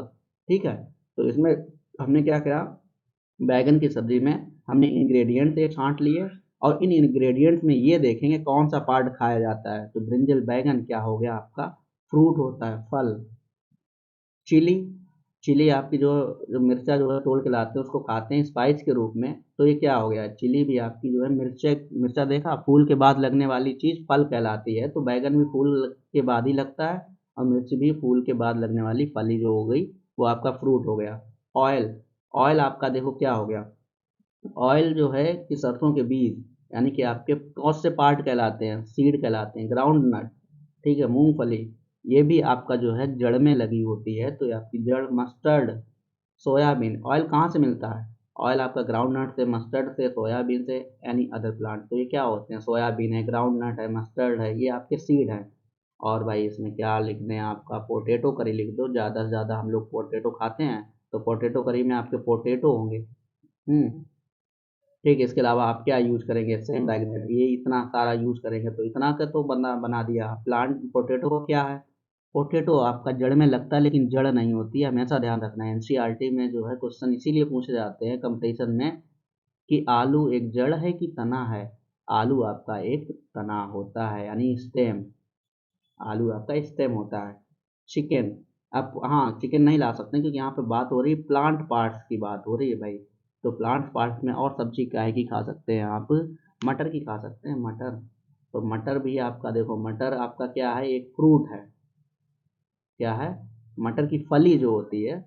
ठीक है। तो इसमें हमने क्या किया, बैगन की सब्जी में हमने इंग्रेडिएंट्स ये छांट लिए और इन इंग्रेडिएंट्स में ये देखेंगे कौन सा पार्ट खाया जाता है। तो ब्रिंजल बैगन क्या हो गया आपका, फ्रूट होता है, फल। चिली चिली आपकी जो जो मिर्चा जो है तोड़ के लाते हैं उसको खाते हैं स्पाइस के रूप में, तो ये क्या हो गया, चिली भी आपकी जो है मिर्चे मिर्चा देखा फूल के बाद लगने वाली चीज़ फल कहलाती है, तो बैगन भी फूल के बाद ही लगता है और मिर्च भी फूल के बाद लगने वाली फली जो हो गई वो आपका फ्रूट हो गया। ऑयल, ऑयल आपका देखो क्या हो गया, ऑयल जो है कि सरसों के बीज यानी कि आपके कौन से पार्ट कहलाते हैं, सीड कहलाते हैं, ग्राउंड नट, ठीक है, मूंगफली, ये भी आपका जो है जड़ में लगी होती है, तो ये आपकी जड़, मस्टर्ड, सोयाबीन, ऑयल कहाँ से मिलता है, ऑयल आपका ग्राउंड नट से, मस्टर्ड से, सोयाबीन से, एनी अदर प्लांट, तो ये क्या होते हैं, सोयाबीन है, ग्राउंड नट है, मस्टर्ड है, ये आपके सीड हैं। और भाई इसमें क्या लिखने हैं आपका, पोटैटो करी लिख दो, ज़्यादा से ज़्यादा हम लोग पोटैटो खाते हैं, तो पोटैटो करी में आपके पोटैटो होंगे। ठीक है, इसके अलावा आप क्या यूज करेंगे, सेम लाइक दैट, ये इतना सारा यूज करेंगे तो इतना का तो बना बना दिया प्लांट। पोटैटो को क्या है, पोटैटो आपका जड़ में लगता है लेकिन जड़ नहीं होती है, हमेशा ध्यान रखना है, एनसीईआरटी में जो है क्वेश्चन इसीलिए पूछे जाते हैं कंपटीशन में कि आलू एक जड़ है कि तना है, आलू आपका एक तना होता है यानी स्टेम, आलू आपका स्टेम होता है। चिकन, आप हाँ चिकन नहीं ला सकते क्योंकि यहाँ पे बात हो रही है प्लांट पार्ट्स की बात हो रही है भाई, तो प्लांट पार्ट्स में और सब्जी काहे की खा सकते हैं आप, मटर की खा सकते हैं, मटर, तो मटर भी आपका देखो, मटर आपका क्या है, एक फ्रूट है, क्या है, मटर की फली जो होती है,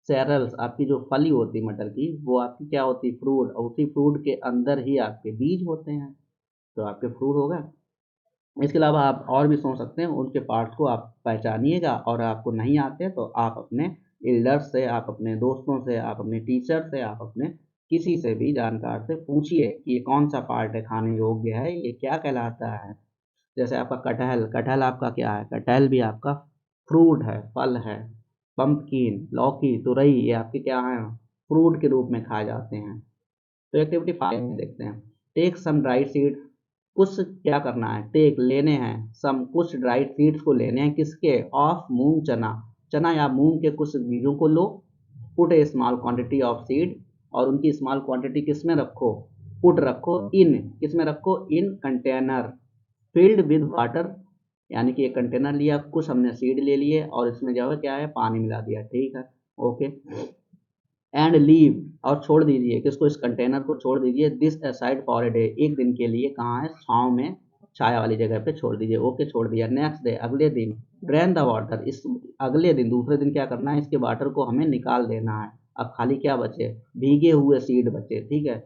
सेरल्स, आपकी जो फली होती है मटर की वो आपकी क्या होती है, फ्रूट, और उसी फ्रूट के अंदर ही आपके बीज होते हैं, तो आपके फ्रूट हो गए। इसके अलावा आप और भी सोच सकते हैं, उनके पार्ट्स को आप पहचानिएगा, और आपको नहीं आते तो आप अपने एल्डर्स से, आप अपने दोस्तों से, आप अपने टीचर से, आप अपने किसी से भी जानकार से पूछिए कि ये कौन सा पार्ट है, खाने योग्य है, ये क्या कहलाता है। जैसे आपका कटहल, कटहल आपका क्या है, कटहल भी आपका फ्रूट है, फल है। पंपकिन, लौकी, तुरई, ये आपके क्या है, फ्रूट के रूप में खाए जाते हैं। तो एक्टिविटी 5 में देखते हैं, टेक सम ड्राई सीड्स, कुछ क्या करना है, टेक लेने हैं, सम कुछ ड्राई सीड्स को लेने हैं, किसके, ऑफ मूंग, चना, चना या मूंग के कुछ बीजों को लो, put a small quantity of seed, और उनकी स्मॉल क्वांटिटी किस में रखो, पुट रखो इन, किस में रखो, इन कंटेनर फिल्ड विद वाटर, यानी कि एक कंटेनर लिया, कुछ हमने सीड ले लिए और इसमें जो है क्या है, पानी मिला दिया, ठीक है, ओके, एंड लीव, और छोड़ दीजिए किसको, इस कंटेनर को छोड़ दीजिए, this aside for a day, एक दिन के लिए, कहाँ है, छाँव में, छाया वाली जगह पे छोड़ दीजिए, ओके छोड़ दिया। नेक्स्ट डे, अगले दिन, ड्रेन द वाटर, इस अगले दिन, दूसरे दिन क्या करना है, इसके वाटर को हमें निकाल देना है, अब खाली क्या बचे, भीगे हुए सीड बचे, ठीक है,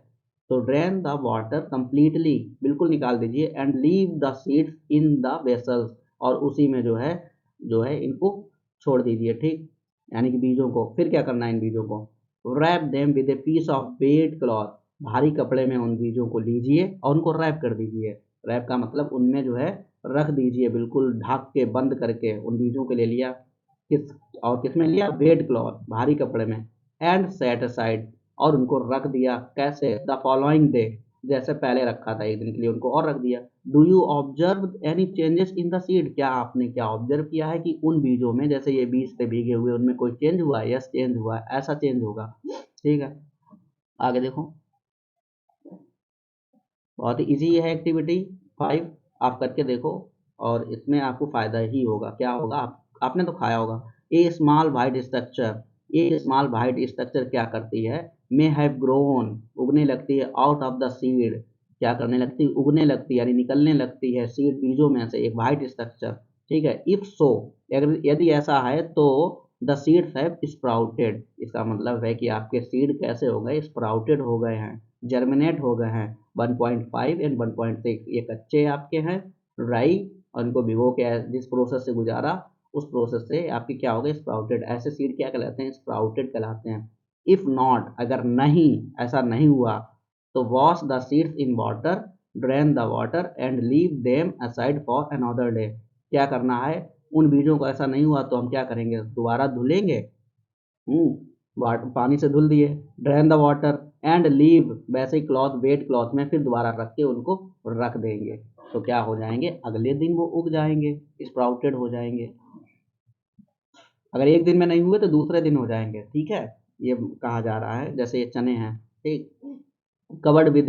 तो ड्रेन द वाटर कंप्लीटली, बिल्कुल निकाल दीजिए, and leave the seeds in the vessels, और उसी में जो है इनको छोड़ दीजिए, ठीक, यानी कि बीजों को, फिर क्या करना है, इन बीजों को wrap them with a piece of wet cloth, भारी कपड़े में उन बीजों को लीजिए और उनको रैप कर दीजिए, रैप का मतलब उनमें जो है रख दीजिए, बिल्कुल ढक के बंद करके, उन बीजों को ले लिया, किस और किस में लिया, वेट क्लॉथ, भारी कपड़े में, एंड सेट असाइड, और उनको रख दिया, कैसे, द फॉलोइंग डे, जैसे पहले रखा था एक दिन के लिए, उनको और रख दिया। Do you observe any changes in the seed, क्या आपने क्या ऑब्जर्व किया है कि उन बीजों में, जैसे ये बीज थे भीगे हुए, उनमें कोई चेंज हुआ है, यस चेंज हुआ है, ऐसा चेंज होगा, ठीक है, आगे देखो, बहुत ही ईजी है एक्टिविटी 5, आप करके देखो और इसमें आपको फायदा ही होगा, क्या होगा, आपने तो खाया होगा, ए स्मॉल वाइट स्ट्रक्चर, ए स्मॉल वाइट स्ट्रक्चर क्या करती है, मे हैव ग्रोन, उगने लगती है, आउट ऑफ द सीड, क्या करने लगती है, उगने लगती है, यानी निकलने लगती है सीड बीजों में से एक वाइट स्ट्रक्चर, ठीक है, इफ सो, यदि ऐसा है तो द सीड्स हैव स्प्राउटेड, इसका मतलब है कि आपके सीड कैसे हो गए, स्प्राउटेड हो गए हैं, जर्मिनेट हो गए हैं, 1.5 एंड 1.6, ये कच्चे आपके हैं, ड्राई, और इनको भिगो के जिस प्रोसेस से गुजारा उस प्रोसेस से आपके क्या हो गए, स्प्राउटेड, ऐसे सीड क्या कहलाते हैं, स्प्राउटेड कहलाते हैं। इफ नॉट, अगर नहीं, ऐसा नहीं हुआ, तो wash the seeds in water, drain the water and leave them aside for another day, क्या करना है, उन बीजों को ऐसा नहीं हुआ तो हम क्या करेंगे, दोबारा धुलेंगे, वाटर पानी से धुल दिए, drain the water and leave, वैसे ही क्लॉथ, वेट क्लॉथ में फिर दोबारा रख के उनको रख देंगे, तो क्या हो जाएंगे, अगले दिन वो उग जाएंगे, स्प्राउटेड हो जाएंगे, अगर एक दिन में नहीं हुए तो दूसरे दिन हो जाएंगे, ठीक है, ये कहा जा रहा है, जैसे ये चने हैं, ठीक, कवर्ड विद,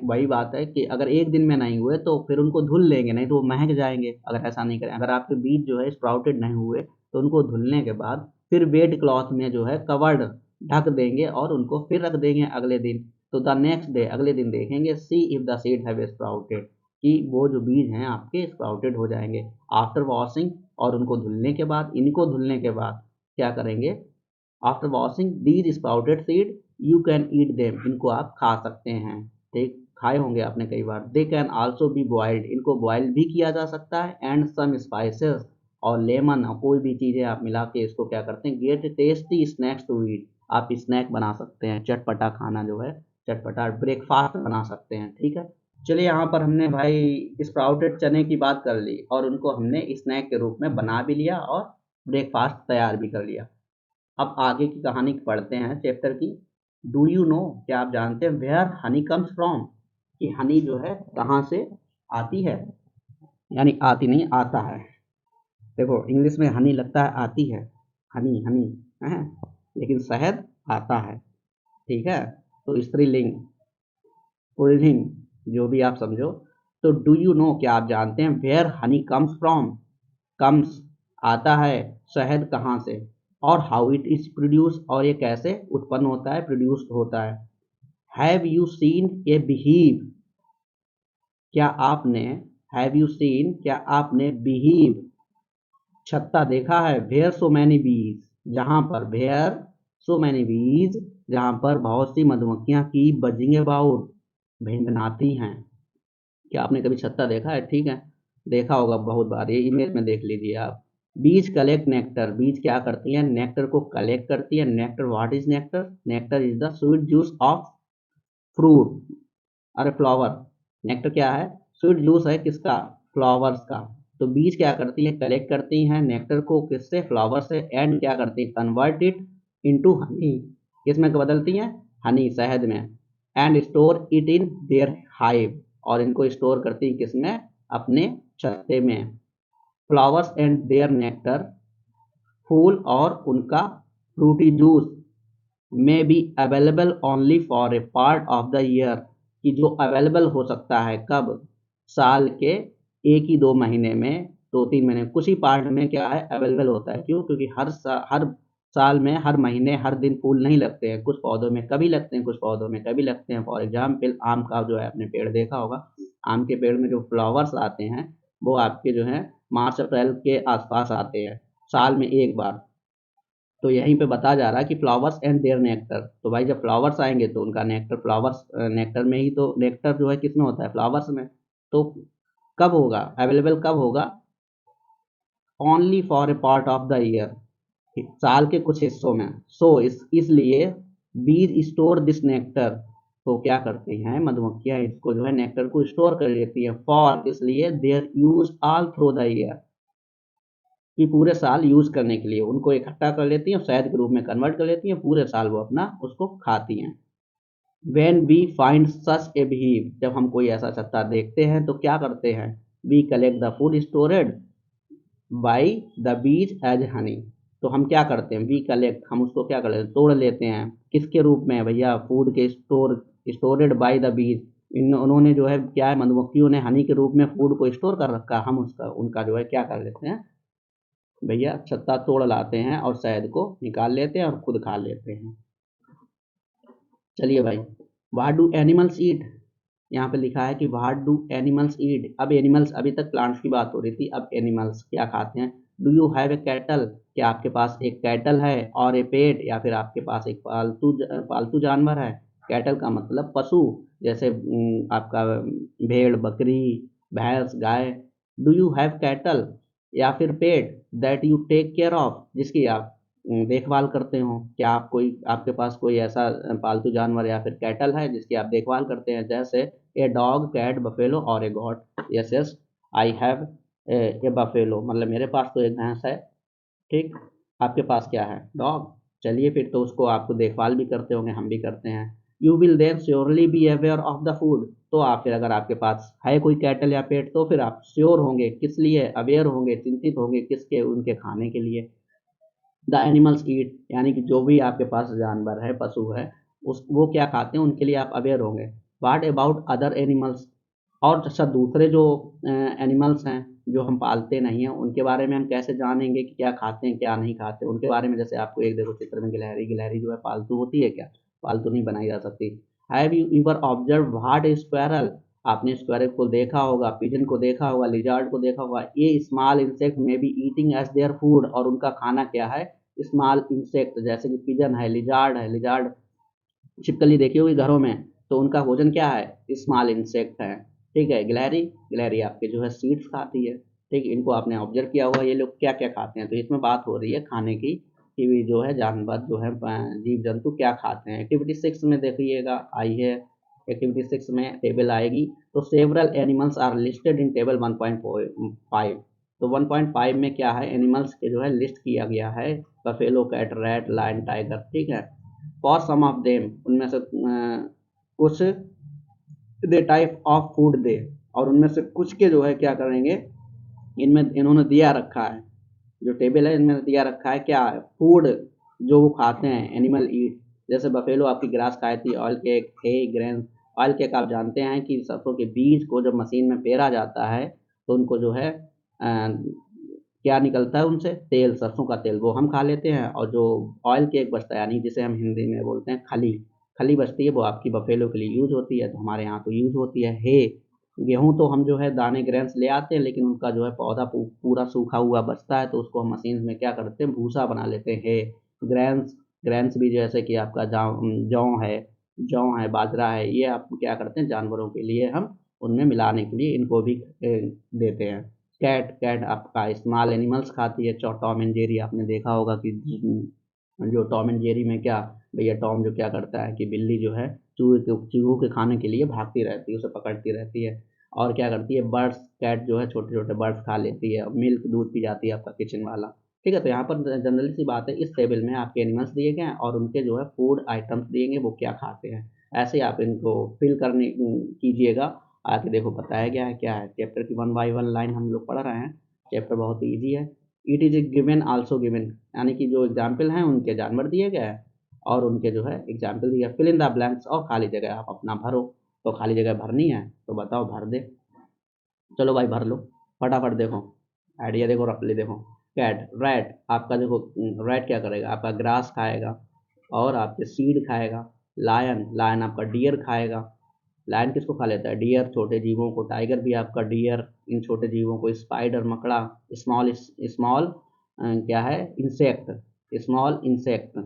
वही बात है कि अगर एक दिन में नहीं हुए तो फिर उनको धुल लेंगे, नहीं तो वो महक जाएंगे, अगर ऐसा नहीं करें, अगर आपके बीज जो है स्प्राउटेड नहीं हुए तो उनको धुलने के बाद फिर वेट क्लॉथ में जो है कवर्ड ढक देंगे और उनको फिर रख देंगे अगले दिन। तो द नेक्स्ट डे अगले दिन देखेंगे see if the seed have sprouted, कि वो जो बीज हैं आपके स्प्राउटेड हो जाएंगे। आफ्टर वॉशिंग, और उनको धुलने के बाद, इनको धुलने के बाद क्या करेंगे, after washing these sprouted seed you can eat them, इनको आप खा सकते हैं। ठीक, खाए होंगे आपने कई बार। They can also be boiled, इनको बॉयल भी किया जा सकता है। एंड सम स्पाइसेस और लेमन, कोई भी चीज़ें आप मिला के इसको क्या करते हैं, get tasty snacks to eat, आप स्नैक बना सकते हैं, चटपटा खाना जो है, चटपटा ब्रेकफास्ट बना सकते हैं। ठीक है, चलिए यहाँ पर हमने भाई स्प्राउटेड चने की बात कर ली और उनको हमने स्नैक के रूप में बना भी लिया और ब्रेकफास्ट तैयार भी कर लिया। अब आगे की कहानी पढ़ते हैं चैप्टर की। डू यू नो, क्या आप जानते हैं, वेयर हनी कम्स फ्रॉम, कि हनी जो है कहाँ से आती है, यानी आती नहीं, आता है। देखो इंग्लिश में हनी लगता है आती है, हनी हनी है, लेकिन शहद आता है। ठीक है, तो स्त्रीलिंग पुल्लिंग जो भी आप समझो। तो डू यू नो, क्या आप जानते हैं, where honey comes from, comes आता है, शहद कहाँ से, और हाउ इट इज प्रोड्यूस, और ये कैसे उत्पन्न होता है, प्रोड्यूस होता है। हैव यू सीन ए बिहीव, क्या आपने, हैव यू सीन, क्या आपने, बिहीव छत्ता देखा है, वेयर सो मैनी बीज, जहां पर, वेयर सो मैनी बीज, जहां पर बहुत सी मधुमक्खियां की बजिंग अबाउट, भिनभिनाती हैं। क्या आपने कभी छत्ता देखा है? ठीक है, देखा होगा बहुत बार, ये इमेज में देख लीजिए आप। बीज कलेक्ट नेक्टर, बीज क्या करती है, नेक्टर को कलेक्ट करती है। Nectar, what is nectar, nectar is the sweet juice of fruit, अरे फ्लावर। नेक्टर क्या है, स्वीट जूस है किसका, फ्लावर्स का। तो बीज क्या करती है, कलेक्ट करती हैं नेक्टर को, किससे, फ्लावर से। एंड क्या करती है, कन्वर्ट इट इनटू हनी, किसमें बदलती हैं, हनी, शहद में। And store it in their hive, और इनको स्टोर करती है किसमें, अपने छत्ते में। फ्लावर्स एंड देयर नेक्टर, फूल और उनका फ्रूटी जूस, में be available only for a part of the year, कि जो अवेलेबल हो सकता है कब, साल के एक ही 2 महीने में, 2-3 महीने, कुछ ही पार्ट में क्या है, अवेलेबल होता है। क्यों, क्योंकि हर साल में, हर महीने, हर दिन फूल नहीं लगते हैं, कुछ पौधों में कभी लगते हैं, कुछ पौधों में कभी लगते हैं। फॉर एग्जाम्पल आम का जो है, आपने पेड़ देखा होगा, आम के पेड़ में जो फ्लावर्स आते हैं वो आपके जो है मार्च अप्रैल के आसपास आते हैं, साल में एक बार। तो यहीं पे बता जा रहा है कि फ्लावर्स एंड देयर नेक्टर, तो भाई जब फ्लावर्स आएंगे तो उनका नेक्टर, फ्लावर्स नेक्टर में ही, तो नेक्टर जो है किसमें होता है, फ्लावर्स में। तो कब होगा, अवेलेबल कब होगा, only for a part of the year, साल के कुछ हिस्सों में। सो इसलिए बीज स्टोर दिस नेक्टर, तो क्या करती हैं मधुमक्खियां, इसको जो है नेक्टर को स्टोर कर लेती है। फॉर, इसलिए, they're use all through the year, कि पूरे साल यूज करने के लिए उनको इकट्ठा कर लेती हैं, शहद के रूप में कन्वर्ट कर लेती हैं, पूरे साल वो अपना उसको खाती हैं। वेन वी फाइंड सच ए बीव, जब हम कोई ऐसा छत्ता देखते हैं तो क्या करते हैं, we collect the food stored by the bees as honey, तो हम क्या करते हैं, वी कलेक्ट, हम उसको क्या कर लेते हैं, तोड़ लेते हैं, किसके रूप में भैया, फूड के स्टोरेड बाई द बीज, इन उन्होंने जो है क्या है, मधुमक्खियों ने हनी के रूप में फूड को स्टोर कर रखा, हम उसका, उनका जो है क्या कर लेते हैं भैया, छत्ता तोड़ लाते हैं और शहद को निकाल लेते हैं और खुद खा लेते हैं। चलिए भाई, व्हाट डू एनिमल्स ईट, यहाँ पे लिखा है कि व्हाट डू एनिमल्स ईट। अब एनिमल्स, अभी तक प्लांट्स की बात हो रही थी, अब एनिमल्स क्या खाते हैं। Do you have a cattle, क्या आपके पास एक कैटल है, और ए पेट, या फिर आपके पास एक पालतू जानवर है। कैटल का मतलब पशु, जैसे आपका भेड़, बकरी, भैंस, गाय। डू यू हैव कैटल, या फिर pet, that you take care of, जिसकी आप देखभाल करते हो। क्या आप कोई, आपके पास कोई ऐसा पालतू जानवर या फिर कैटल है जिसकी आप देखभाल करते हैं, जैसे ए डॉग, कैट, बफेलो और a goat. Yes yes, I have a buffalo, मतलब मेरे पास तो एक भैंस है। ठीक, आपके पास क्या है, डॉग। चलिए फिर तो उसको आपको देखभाल भी करते होंगे, हम भी करते हैं। You will then surely be aware of the food, तो आप फिर, अगर आपके पास है कोई कैटल या पेट, तो फिर आप श्योर होंगे, किस लिए, अवेयर होंगे, चिंतित होंगे, किसके, उनके खाने के लिए। द एनिमल्स ईट, यानी कि जो भी आपके पास जानवर है, पशु है, उस वो क्या खाते हैं, उनके लिए आप अवेयर होंगे। व्हाट अबाउट अदर एनिमल्स, और अच्छा दूसरे जो एनिमल्स हैं, जो हम पालते नहीं हैं उनके बारे में हम कैसे जानेंगे कि क्या खाते हैं क्या नहीं खाते उनके बारे में। जैसे आपको एक देखो चित्र में गिलहरी, गिलहरी जो है पालतू होती है क्या? पालतू नहीं बनाई जा सकती। Have you ever observe what is squirrel? आपने स्क्वायरल को देखा होगा, पिजन को देखा होगा, लिजार्ड को देखा होगा। ये small insect may be eating as their food, और उनका खाना क्या है? स्मॉल इंसेक्ट, जैसे कि पिजन है, लिजार्ड है। लिजार्ड छिपकली देखी होगी घरों में, तो उनका भोजन क्या है? स्मॉल इंसेक्ट है। ठीक है। गिलहरी, गिलहरी आपके जो है सीड्स खाती है। ठीक, इनको आपने ऑब्जर्व किया होगा ये लोग क्या क्या खाते हैं। तो इसमें बात हो रही है खाने की कि भी जो है जानवर जो है जीव जंतु क्या खाते हैं। एक्टिविटी 6 में देखिएगा आई है, एक्टिविटी 6 में टेबल आएगी। तो several animals are listed in table 1.5। तो 1.5 में क्या है? एनिमल्स के जो है लिस्ट किया गया है, buffalo, cat, rat, lion, tiger. ठीक है। फॉर सम ऑफ देम, उनमें से कुछ, they type of food they, और उनमें से कुछ के जो है क्या करेंगे, इनमें इन्होंने दिया रखा है, जो टेबल है इनमें दिया रखा है क्या है? फूड जो वो खाते हैं, एनिमल ईट। जैसे बफेलो आपकी ग्रास खाई थी, ऑयल केक, हे ग्रेन। ऑयल केक आप जानते हैं कि सरसों के बीज को जब मशीन में पेरा जाता है तो उनको जो है क्या निकलता है उनसे? तेल, सरसों का तेल, वो हम खा लेते हैं। और जो ऑयल केक बचता है, यानी जिसे हम हिंदी में बोलते हैं खली, खली बचती है, वो आपकी बफेलो के लिए यूज होती है। तो हमारे यहाँ तो यूज होती है। हे, गेहूँ तो हम जो है दाने ग्रेन्स ले आते हैं, लेकिन उनका जो है पौधा पूरा सूखा हुआ बचता है, तो उसको हम मशीन में क्या करते हैं? भूसा बना लेते हैं। हे, ग्रेन्स, ग्रेन्स भी जैसे कि आपका जौ है, जौ है, बाजरा है, ये आप क्या करते हैं? जानवरों के लिए हम उनमें मिलाने के लिए इनको भी देते हैं। कैट, कैट आपका स्मॉल एनिमल्स खाती है। टॉम एंड जेरी आपने देखा होगा कि जो टॉम एंड जेरी में क्या, भैया टॉम जो क्या करता है कि बिल्ली जो है चूहों के खाने के लिए भागती रहती है, उसे पकड़ती रहती है। और क्या करती है? बर्ड्स, कैट जो है छोटे छोटे बर्ड्स खा लेती है। मिल्क, दूध पी जाती है आपका किचन वाला। ठीक है। तो यहाँ पर जनरली सी बात है, इस टेबल में आपके एनिमल्स दिए गए हैं और उनके जो है फूड आइटम्स दिए गए, वो क्या खाते हैं। ऐसे ही आप इनको फिल करने कीजिएगा। आके देखो बताया गया है क्या है। चैप्टर की 1 बाय 1 लाइन हम लोग पढ़ रहे हैं। चैप्टर बहुत ईजी है। It is given also given, यानी कि जो एग्जाम्पल हैं उनके जानवर दिए गए हैं और उनके जो है एग्जाम्पल दिया। फिल इन द ब्लैंक्स, और खाली जगह आप अपना भरो। तो खाली जगह भरनी है तो बताओ, भर दे। चलो भाई भर लो फटाफट। देखो आइडिया, देखो रफली देखो। कैट, रैट आपका देखो, रैट क्या करेगा? आपका ग्रास खाएगा और आपके सीड खाएगा। लायन, लायन आपका डियर खाएगा। लायन किसको खा लेता है? डियर, छोटे जीवों को। टाइगर भी आपका डियर, इन छोटे जीवों को। स्पाइडर, मकड़ा। स्मॉल, स्मॉल क्या है? Insect, small insect.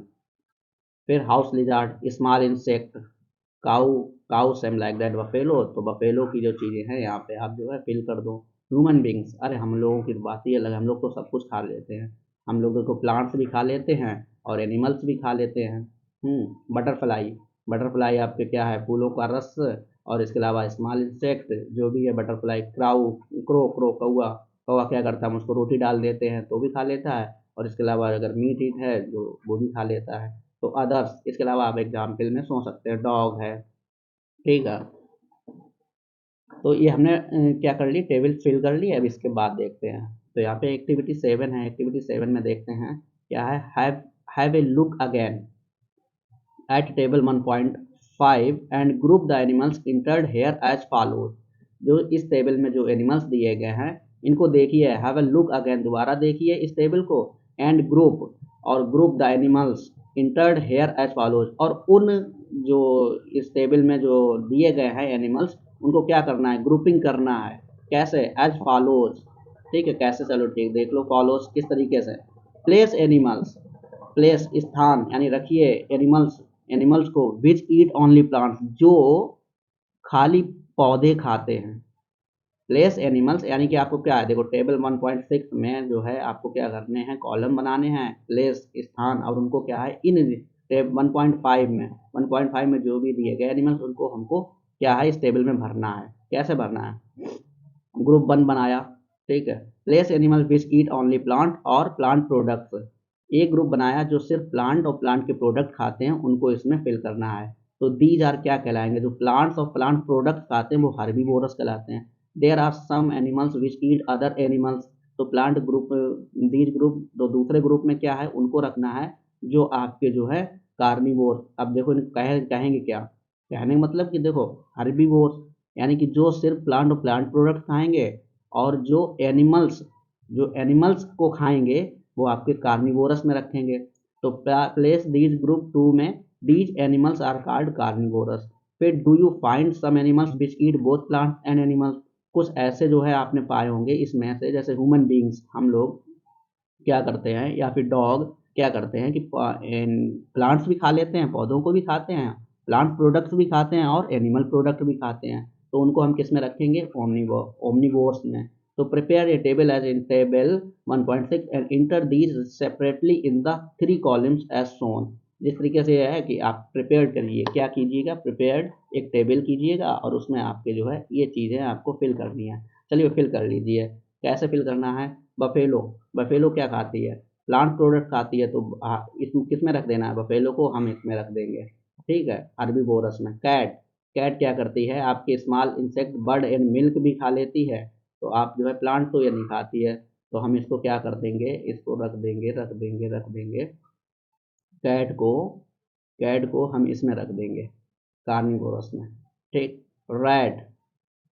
फिर house lizard, small insect. Cow, cow same like that. Buffalo, तो बफेलो की जो चीज़ें हैं यहाँ पे आप जो है फिल कर दो। ह्यूमन बींग्स, अरे हम लोगों की बात ही अलग है, हम लोग तो सब कुछ खा लेते हैं। हम लोगों को प्लांट्स भी खा लेते हैं और एनिमल्स भी खा लेते हैं। बटरफ्लाई, बटरफ्लाई आपके क्या है? फूलों का रस। और इसके अलावा स्मॉल इंसेक्ट जो भी है बटरफ्लाई। क्राउ, क्रो, क्रो कौआ, कौआ क्या करता है? हम उसको रोटी डाल देते हैं तो भी खा लेता है। और इसके अलावा अगर मीट ईट है जो, वो भी खा लेता है। तो अदर्स, इसके अलावा आप एग्जाम्पल में सोच सकते हैं, डॉग है। ठीक है। तो ये हमने क्या कर ली? टेबल फिल कर ली। अब इसके बाद देखते हैं। तो यहाँ पे एक्टिविटी 7 है। एक्टिविटी 7 में देखते हैं क्या है। Have a look again at table 1.5 and group the animals entered here as follows. जो इस टेबल में जो एनिमल्स दिए गए हैं इनको देखिए। हैव ए लुक अगेन, दोबारा देखिए इस टेबल को। एंड ग्रुप, और group the animals entered here as follows, और उन जो इस टेबल में जो दिए गए हैं एनिमल्स उनको क्या करना है? ग्रुपिंग करना है। कैसे? As follows. ठीक है, कैसे? चलो ठीक, देख लो फॉलोज किस तरीके से। प्लेस एनिमल्स, प्लेस स्थान, यानी रखिए एनिमल्स, एनिमल्स को विच ईट ओनली प्लांट्स, जो खाली पौधे खाते हैं। प्लेस एनिमल्स यानी कि आपको क्या है? देखो टेबल 1.6 में जो है आपको क्या करने हैं? कॉलम बनाने हैं। प्लेस स्थान, और उनको क्या है? इन टेब 1.5 में, 1.5 में जो भी दिए गए एनिमल्स उनको हमको क्या है? इस टेबल में भरना है। कैसे भरना है? ग्रुप 1 बनाया। ठीक है। Place animal which eat only plant और प्लांट प्रोडक्ट्स, एक ग्रुप बनाया जो सिर्फ प्लांट और प्लांट के प्रोडक्ट खाते हैं, उनको इसमें फिल करना है। तो दीज आर क्या कहलाएंगे? जो प्लांट्स और प्लांट प्रोडक्ट खाते हैं वो हर्बीवोरस कहलाते हैं। There are some animals which eat other animals, तो प्लांट ग्रुप, दीज ग्रुप, तो दूसरे ग्रुप में क्या है? उनको रखना है जो आपके जो है कार्निवोर। अब देखो कहेंगे क्या? कहने का मतलब कि देखो हर्बीवोर यानी कि जो सिर्फ प्लांट और प्लांट प्रोडक्ट खाएंगे, और जो एनिमल्स को खाएंगे वो आपके कार्निवोरस में रखेंगे। तो प्लेस दीज ग्रुप 2 में these animals are called carnivorous. फिर do you find some animals which eat both plants and animals. कुछ ऐसे जो है आपने पाए होंगे इसमें से, जैसे ह्यूमन बींग्स, हम लोग क्या करते हैं, या फिर डॉग क्या करते हैं कि प्लांट्स भी खा लेते हैं, पौधों को भी खाते हैं, प्लांट प्रोडक्ट्स भी खाते हैं और एनिमल प्रोडक्ट भी खाते हैं। तो उनको हम किस में रखेंगे, ओमनिवोर्स में। तो prepare a table as in table 1.6 and enter these separately in the 3 columns as shown. जिस तरीके से यह है कि आप प्रिपेयर करिए, क्या कीजिएगा, प्रिपेयर्ड एक टेबल कीजिएगा और उसमें आपके जो है ये चीज़ें आपको फिल करनी है। चलिए फिल कर लीजिए। कैसे फिल करना है, बफेलो, बफेलो क्या खाती है, प्लांट प्रोडक्ट खाती है, तो इसमें किस में रख देना है, बफेलो को हम इसमें रख देंगे, ठीक है, अरबी बोरस में। कैट, कैट क्या करती है, आपके small insect bird and milk भी खा लेती है। तो आप जो है प्लांट तो ये नहीं खाती है, तो हम इसको क्या कर देंगे, इसको रख देंगे, रख देंगे, रख देंगे, कैट को, कैट को हम इसमें रख देंगे कार्निवोरस में, ठीक। रैट,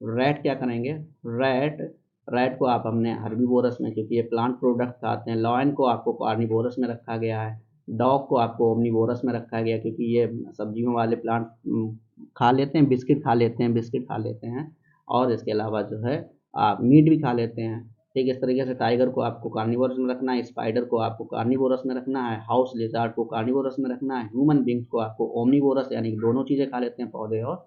रैट क्या करेंगे, रैट, रैट को आप हमने हर्बीवोरस में, क्योंकि ये प्लांट प्रोडक्ट खाते हैं। लॉयन को आपको कार्निवोरस में रखा गया है। डॉग को आपको ओमनिवोरस में रखा गया, क्योंकि ये सब्जियों वाले प्लांट खा लेते हैं, बिस्किट खा लेते हैं, बिस्किट खा लेते हैं, और इसके अलावा जो है आप मीट भी खा लेते हैं, ठीक। इस तरीके से टाइगर को आपको कार्निवोरस में रखना है, स्पाइडर को आपको कार्निवोरस में रखना है, हाउस लिजार्ड को कार्निवोरस में रखना है, ह्यूमन बींग्स को आपको ओमनिवोरस, यानी दोनों चीज़ें खा लेते हैं, पौधे और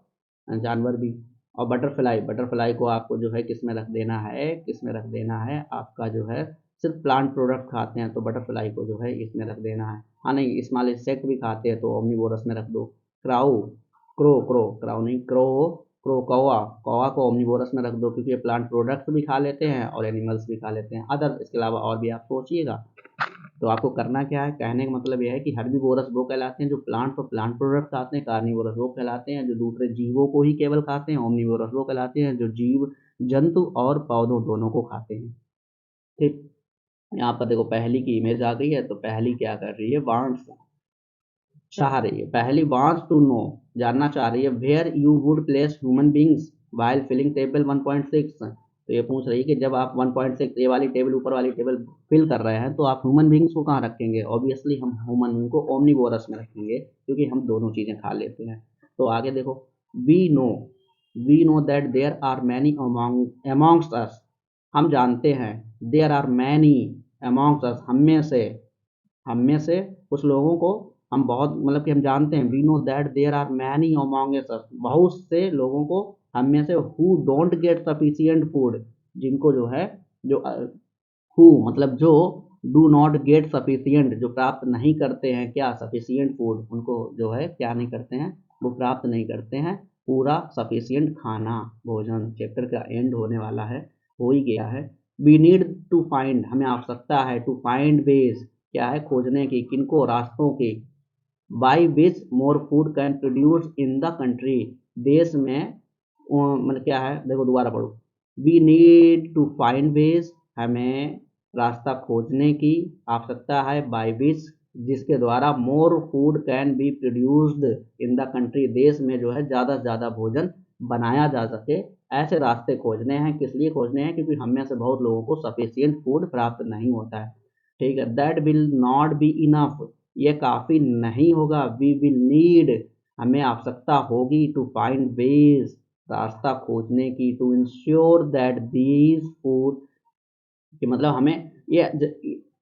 जानवर भी। और बटरफ्लाई, बटरफ्लाई को आपको जो है किस में रख देना है, किस में रख देना है, आपका जो है सिर्फ प्लांट प्रोडक्ट खाते हैं तो बटरफ्लाई को जो है इसमें रख देना है। हाँ नहीं, स्मॉल इंसेक्ट भी खाते हैं तो ओमनिवोरस में रख दो। क्राउ, क्रो, क्रो, क्राउ नहीं, क्रो, क्रो, कौवा, कौवा को ओमनिवोरस में रख दो, क्योंकि ये प्लांट प्रोडक्ट भी खा लेते हैं और एनिमल्स भी खा लेते हैं, अदर इसके अलावा और भी आप सोचिएगा। तो आपको करना क्या है, कहने का मतलब यह है कि हर्बीवोरस वो कहलाते हैं जो प्लांट और प्लांट प्रोडक्ट खाते हैं, कार्निवोरस वो कहलाते हैं जो दूसरे जीवों को ही केवल खाते हैं, ओमनिवोरस वो कहलाते हैं जो जीव जंतु और पौधों दोनों को खाते हैं, ठीक। यहाँ पर देखो पहली की इमेज आ गई है, तो पहली क्या कर रही है, वांट्स, चाह रही है, पहली वांट्स टू नो, जानना चाह रही है, where you would place human beings while filling table 1.6। तो ये पूछ रही है कि जब आप 1.6 ये वाली टेबल, ऊपर वाली टेबल फिल कर रहे हैं तो आप ह्यूमन बींग्स को कहाँ रखेंगे। ऑब्वियसली हम ह्यूमन बींग को ओमनिवोरस में रखेंगे, क्योंकि हम दोनों चीज़ें खा लेते हैं। तो आगे देखो, we know, we know that there are many amongst us, हम जानते हैं, there are many amongst us, हम में से कुछ लोगों को, हम बहुत, मतलब कि हम जानते हैं, we know that there are many among us, बहुत से लोगों को हम में से, who don't get sufficient food, जिनको जो है, जो हु मतलब जो, डू नॉट गेट सफिशिएंट जो प्राप्त नहीं करते हैं, क्या, सफिशिएंट फूड, उनको जो है क्या नहीं करते हैं, वो प्राप्त नहीं करते हैं पूरा सफिशिएंट खाना, भोजन। चैप्टर का एंड होने वाला है, हो ही गया है। वी नीड टू फाइंड, हमें आवश्यकता है, टू फाइंड वेज, क्या है, खोजने की, किनको, रास्तों की, by which more food can produce in the country, देश में, मतलब क्या है, देखो दोबारा पढ़ो, we need to find ways, हमें रास्ता खोजने की आवश्यकता है, बाई विच, जिसके द्वारा, मोर food can be produced in the country, देश में जो है ज़्यादा से ज़्यादा भोजन बनाया जा सके, ऐसे रास्ते खोजने हैं। किस लिए खोजने हैं, क्योंकि हम में से बहुत लोगों को सफिशियंट फूड प्राप्त नहीं होता है, ठीक है। That will not be enough, ये काफ़ी नहीं होगा, वी विल नीड, हमें आवश्यकता होगी, टू फाइंड वेज, रास्ता खोजने की, to ensure that these food, कि मतलब हमें ये,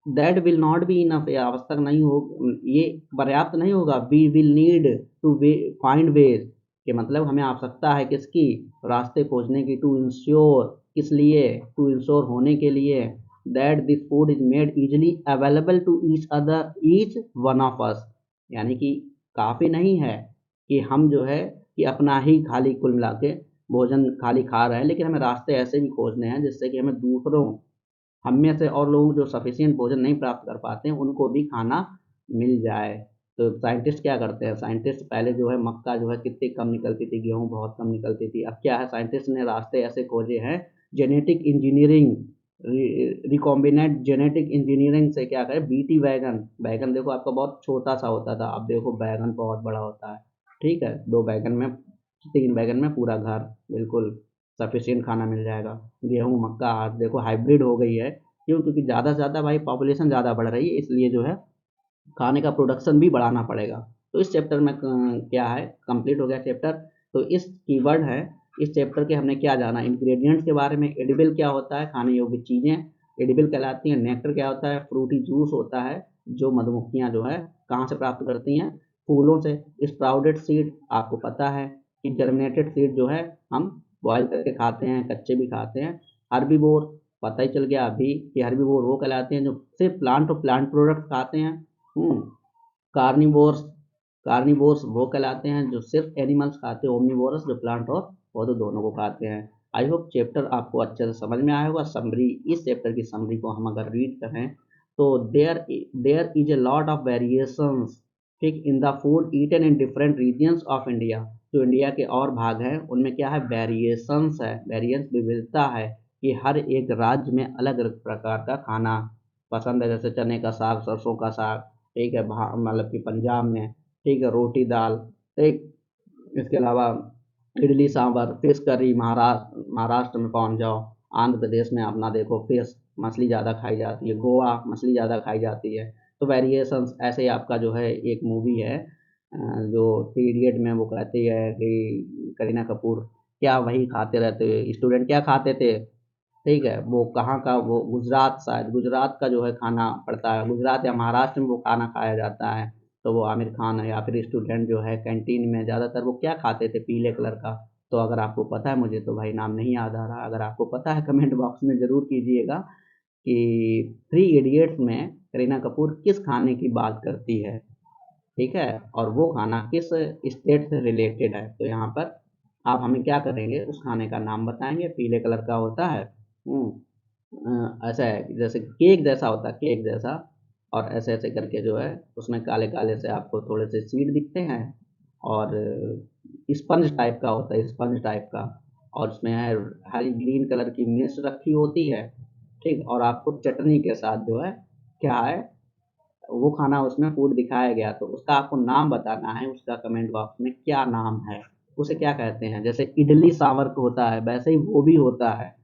that will not be enough, ये आवश्यक नहीं हो, ये पर्याप्त नहीं होगा, we will need to find ways, कि मतलब हमें आवश्यकता है किसकी, रास्ते खोजने की, टू इंश्योर, किस लिए, टू इंश्योर होने के लिए, that this food is made easily available to each other, each one of us, यानी कि काफ़ी नहीं है कि हम जो है कि अपना ही खाली, कुल मिला के भोजन खाली खा रहे हैं, लेकिन हमें रास्ते ऐसे भी खोजने हैं जिससे कि हमें दूसरों, हम में से और लोग जो सफिशिएंट भोजन नहीं प्राप्त कर पाते हैं उनको भी खाना मिल जाए। तो साइंटिस्ट क्या करते हैं, साइंटिस्ट पहले जो है मक्का जो है कितनी कम निकलती थी, गेहूँ बहुत कम निकलती थी, अब क्या है, साइंटिस्ट ने रास्ते ऐसे खोजे हैं, genetic engineering, recombinant genetic engineering से, क्या करें, बीटी वैगन, बैगन देखो आपका बहुत छोटा सा होता था, अब देखो बैगन बहुत बड़ा होता है, ठीक है, 2 बैगन में, 3 बैगन में पूरा घर, बिल्कुल। सफिशिएंट खाना मिल जाएगा। गेहूँ मक्का आज देखो हाइब्रिड हो गई है, क्यों? क्योंकि ज़्यादा से ज़्यादा भाई पॉपुलेशन ज़्यादा बढ़ रही है, इसलिए जो है खाने का प्रोडक्शन भी बढ़ाना पड़ेगा। तो इस चैप्टर में क्या है, कंप्लीट हो गया चैप्टर। तो इस कीवर्ड है, इस चैप्टर के हमने क्या जाना, इंग्रेडिएंट्स के बारे में, एडिबल क्या होता है, खाने योग्य चीज़ें एडिबल कहलाती हैं, नेक्टर क्या होता है, फ्रूटी जूस होता है जो मधुमक्खियाँ जो है कहाँ से प्राप्त करती हैं, फूलों से। स्प्राउटेड सीड आपको पता है कि जर्मिनेटेड सीड जो है हम बॉयल करके खाते हैं, कच्चे भी खाते हैं। हर्बीवोर पता ही चल गया अभी कि हर्बीवोर वो कहलाते हैं जो सिर्फ प्लांट और प्लांट प्रोडक्ट खाते हैं। कार्निवोर्स कार्निवोर्स वो कहलाते हैं जो सिर्फ एनिमल्स खाते हैं। ओमनिवोरस जो प्लांट और पौधे दोनों को खाते हैं। आई होप चैप्टर आपको अच्छे से समझ में आया होगा। समरी, इस चैप्टर की समरी को हम अगर रीड करें तो there is a lot of variations, ठीक, in the food eaten in different regions of India. जो इंडिया के और भाग हैं उनमें क्या है, वेरिएशंस है, वेरिएंस विविधता है कि हर एक राज्य में अलग अलग प्रकार का खाना पसंद है। जैसे चने का साग, सरसों का साग, ठीक है, मतलब कि पंजाब में, ठीक है, रोटी दाल, ठीक। इसके अलावा इडली सांभर, फिश करी महाराष्ट्र महाराष्ट्र में पहुंच जाओ। आंध्र प्रदेश में अपना देखो फिश मछली ज़्यादा खाई जाती है, गोवा मछली ज़्यादा खाई जाती है। तो वेरिएशंस ऐसे ही आपका जो है एक मूवी है जो थ्री इडियट में वो कहती है कि करीना कपूर क्या वही खाते रहते, स्टूडेंट क्या खाते थे, ठीक है, वो कहाँ का, वो गुजरात, शायद गुजरात का जो है खाना पड़ता है, गुजरात या महाराष्ट्र में वो खाना खाया जाता है। तो वो आमिर खान है या फिर स्टूडेंट जो है कैंटीन में ज़्यादातर वो क्या खाते थे, पीले कलर का। तो अगर आपको पता है, मुझे तो भाई नाम नहीं याद आ रहा, अगर आपको पता है कमेंट बॉक्स में ज़रूर कीजिएगा कि थ्री इडियट्स में करीना कपूर किस खाने की बात करती है, ठीक है, और वो खाना किस स्टेट से रिलेटेड है। तो यहाँ पर आप हमें क्या करेंगे, उस खाने का नाम बताएंगे, पीले कलर का होता है। ऐसा है कि जैसे केक जैसा होता है, केक जैसा, और ऐसे ऐसे करके जो है उसमें काले काले से आपको थोड़े से सीड दिखते हैं, और स्पंज टाइप का होता है, स्पंज टाइप का, और उसमें है हरी ग्रीन कलर की मिर्च रखी होती है, ठीक, और आपको चटनी के साथ जो है क्या है, वो खाना उसमें फूड दिखाया गया, तो उसका आपको नाम बताना है, उसका कमेंट बॉक्स में क्या नाम है, उसे क्या कहते हैं। जैसे इडली सांभर को होता है, वैसे ही वो भी होता है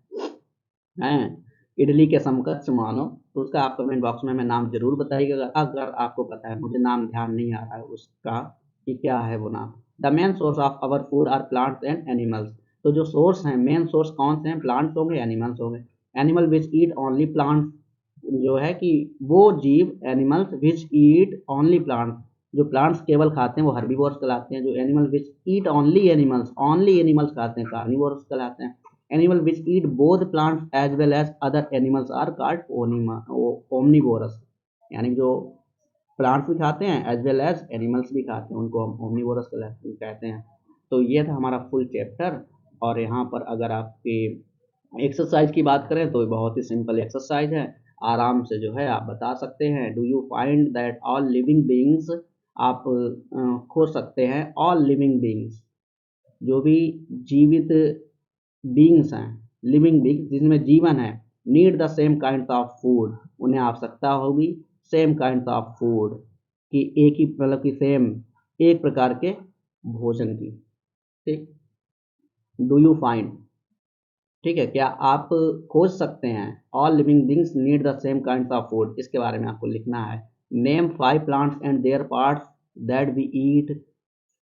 इडली के समकक्ष मानो। तो उसका आप कमेंट बॉक्स में हमें नाम जरूर बताइएगा अगर आपको पता है, मुझे नाम ध्यान नहीं आ रहा है उसका कि क्या है वो नाम। The main source of our food are plants and animals. तो जो सोर्स हैं, मेन सोर्स कौन से हैं, प्लांट्स होंगे, एनिमल्स होंगे। Animal which eat only plants, जो है कि वो जीव, animals which eat only plants, जो प्लांट्स केवल खाते हैं वो हर्बीवोर्स कहलाते हैं। जो animal which eat only animals खाते हैं, कार्निवोर्स कहलाते हैं। Animal which eat both plants as well as other animals are called omnivorous. यानी जो प्लांट्स भी खाते हैं एज वेल एज एनिमल्स भी खाते हैं, उनको हम ओमनिवोरस कहते हैं। तो ये था हमारा फुल चैप्टर। और यहाँ पर अगर आपकी एक्सरसाइज की बात करें तो बहुत ही सिंपल एक्सरसाइज है, आराम से जो है आप बता सकते हैं। Do you find that all living beings, आप खोज सकते हैं ऑल लिविंग बींग्स, जो भी जीवित बींग्स हैं, लिविंग बींग्स जिनमें जीवन है, need the same kind of food, उन्हें आवश्यकता होगी सेम काइंड ऑफ फूड, कि एक ही मतलब कि सेम एक प्रकार के भोजन की, ठीक। डू यू फाइंड, ठीक है, क्या आप खोज सकते हैं all living beings need the same kind of food, इसके बारे में आपको लिखना है। Name 5 plants and their parts that we eat,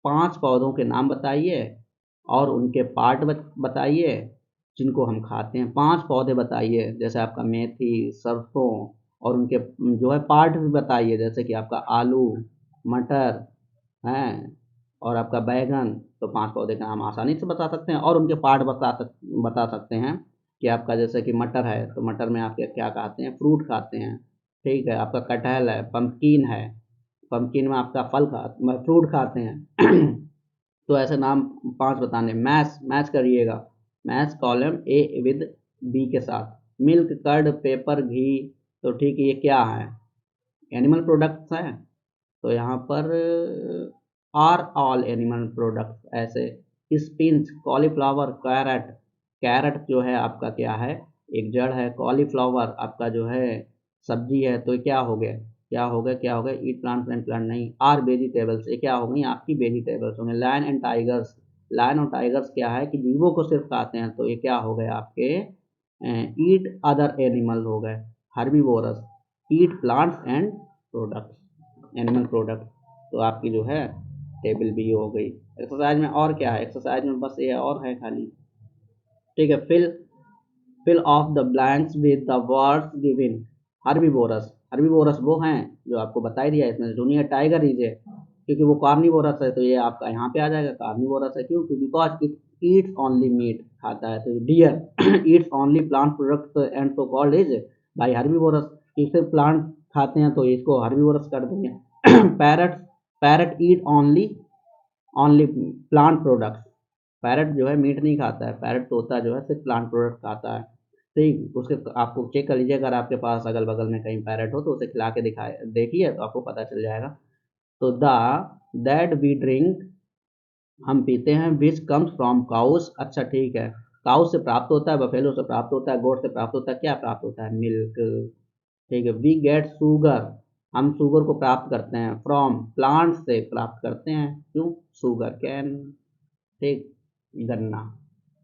5 पौधों के नाम बताइए और उनके पार्ट बताइए जिनको हम खाते हैं। 5 पौधे बताइए, जैसे आपका मेथी, सरसों, और उनके जो है पार्ट भी बताइए, जैसे कि आपका आलू, मटर हैं, और आपका बैंगन। तो 5 पौधे का नाम आसानी से बता सकते हैं, और उनके पार्ट बता सकते हैं कि आपका जैसे कि मटर है तो मटर में आप क्या खाते हैं, फ्रूट खाते हैं, ठीक है। आपका कटहल है, पंपकिन है, पंपकिन में आपका फ्रूट खाते हैं। तो ऐसे नाम 5 बताने। मैच मैच करिएगा, match column A with B के साथ। मिल्क, कर्ड, पेपर, घी, तो ठीक है, ये क्या है, एनिमल प्रोडक्ट्स हैं। तो यहाँ पर आर ऑल एनिमल प्रोडक्ट्स, ऐसे स्पिंच, कॉलीफ्लावर, कैरेट, कैरेट जो है आपका क्या है, एक जड़ है। कॉलीफ्लावर आपका जो है सब्जी है। तो क्या हो गया, क्या हो गया, ईट प्लांट एंड प्लांट नहीं, आर वेजिटेबल्स, ये क्या हो गई आपकी वेजिटेबल्स होंगे। लायन एंड टाइगर्स, लायन और टाइगर्स क्या है कि जीवों को सिर्फ खाते हैं, तो ये क्या हो गए आपके ईट अदर एनिमल हो गए, herbivorous, eat plants and products, animal product. तो आपकी जो है टेबल भी हो गई। एक्सरसाइज में और क्या है, एक्सरसाइज में बस ये और है खाली, ठीक है। Fill off the blanks with the words given. Herbivorous, herbivorous वो हैं जो आपको बता ही दिया इसमें, जूनियर टाइगर इज है, क्योंकि वो कार्निवोरस है, तो ये आपका यहाँ पे आ जाएगा कार्निवोरस है। क्यों? Because it eats only meat, खाता है। तो deer eats only plant products and so called is by herbivorous, इसे प्लांट खाते हैं तो इसको हर्बीवोरस कर देंगे। Parrot, parrot eat only only plant products. Parrot जो है मीट नहीं खाता है, पैरट तोता जो है सिर्फ प्लांट प्रोडक्ट खाता है। ठीक, उसके आपको चेक कर लीजिए, अगर आपके पास अगल बगल में कहीं पैरट हो तो उसे खिला के दिखाए देखिए, तो आपको पता चल जाएगा। तो द दैट वी ड्रिंक, हम पीते हैं, विच कम्स फ्रॉम काउस, अच्छा ठीक है, काउस से प्राप्त होता है, बफेलो से प्राप्त होता है, गोट से प्राप्त होता है, क्या प्राप्त होता है? मिल्क। ठीक है। वी गेट शुगर, हम शुगर को प्राप्त करते हैं, फ्रॉम प्लांट से प्राप्त करते हैं, क्यों? Sugar cane. ठीक, गन्ना।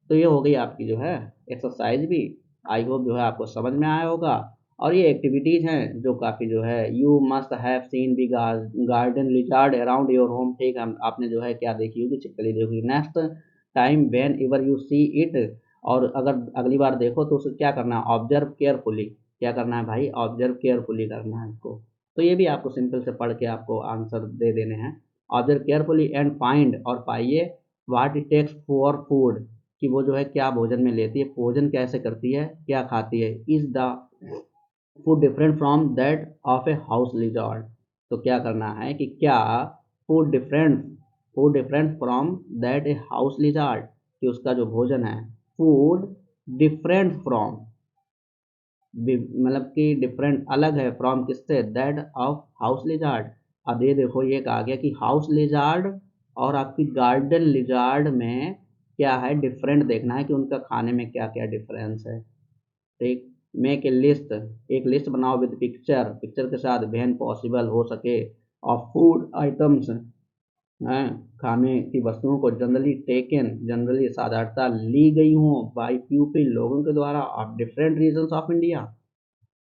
तो ये हो गई आपकी जो है एक्सरसाइज भी। आई होप जो है आपको समझ में आया होगा। और ये एक्टिविटीज हैं जो काफ़ी जो है, you must have seen the garden lizard around your home. ठीक है, आपने जो है क्या देखी होगी, चिपकली देखी होगी। Next time when ever you see it, और अगर अगली बार देखो तो उसे क्या करना है? Observe carefully. क्या करना है भाई? ऑब्जर्व केयरफुली करना है इसको। तो ये भी आपको सिंपल से पढ़ के आपको आंसर दे देने हैं। ऑब्जर्व केयरफुली एंड फाइंड, और पाइए what it takes for food, कि वो जो है क्या भोजन में लेती है, भोजन कैसे करती है, क्या खाती है। Is the food different from that of a house lizard, तो क्या करना है कि क्या food different, food different from that a house lizard, कि उसका जो भोजन है, फूड डिफरेंट फ्रॉम, मतलब कि डिफरेंट अलग है, फ्रॉम किससे? That of house lizard. अब ये देखो, ये कहा गया कि हाउस लिजार्ड और आपकी गार्डन लिजार्ड में क्या है डिफरेंट, देखना है कि उनका खाने में क्या क्या डिफरेंस है। ठीक, मेक ए लिस्ट, एक लिस्ट बनाओ विद पिक्चर, पिक्चर के साथ बहन पॉसिबल हो सके, ऑफ फूड आइटम्स, हैं, खाने की वस्तुओं को जनरली टेकन, जनरली साधारणता ली गई हूँ, बाई पीपल, लोगों के द्वारा, of different regions of India,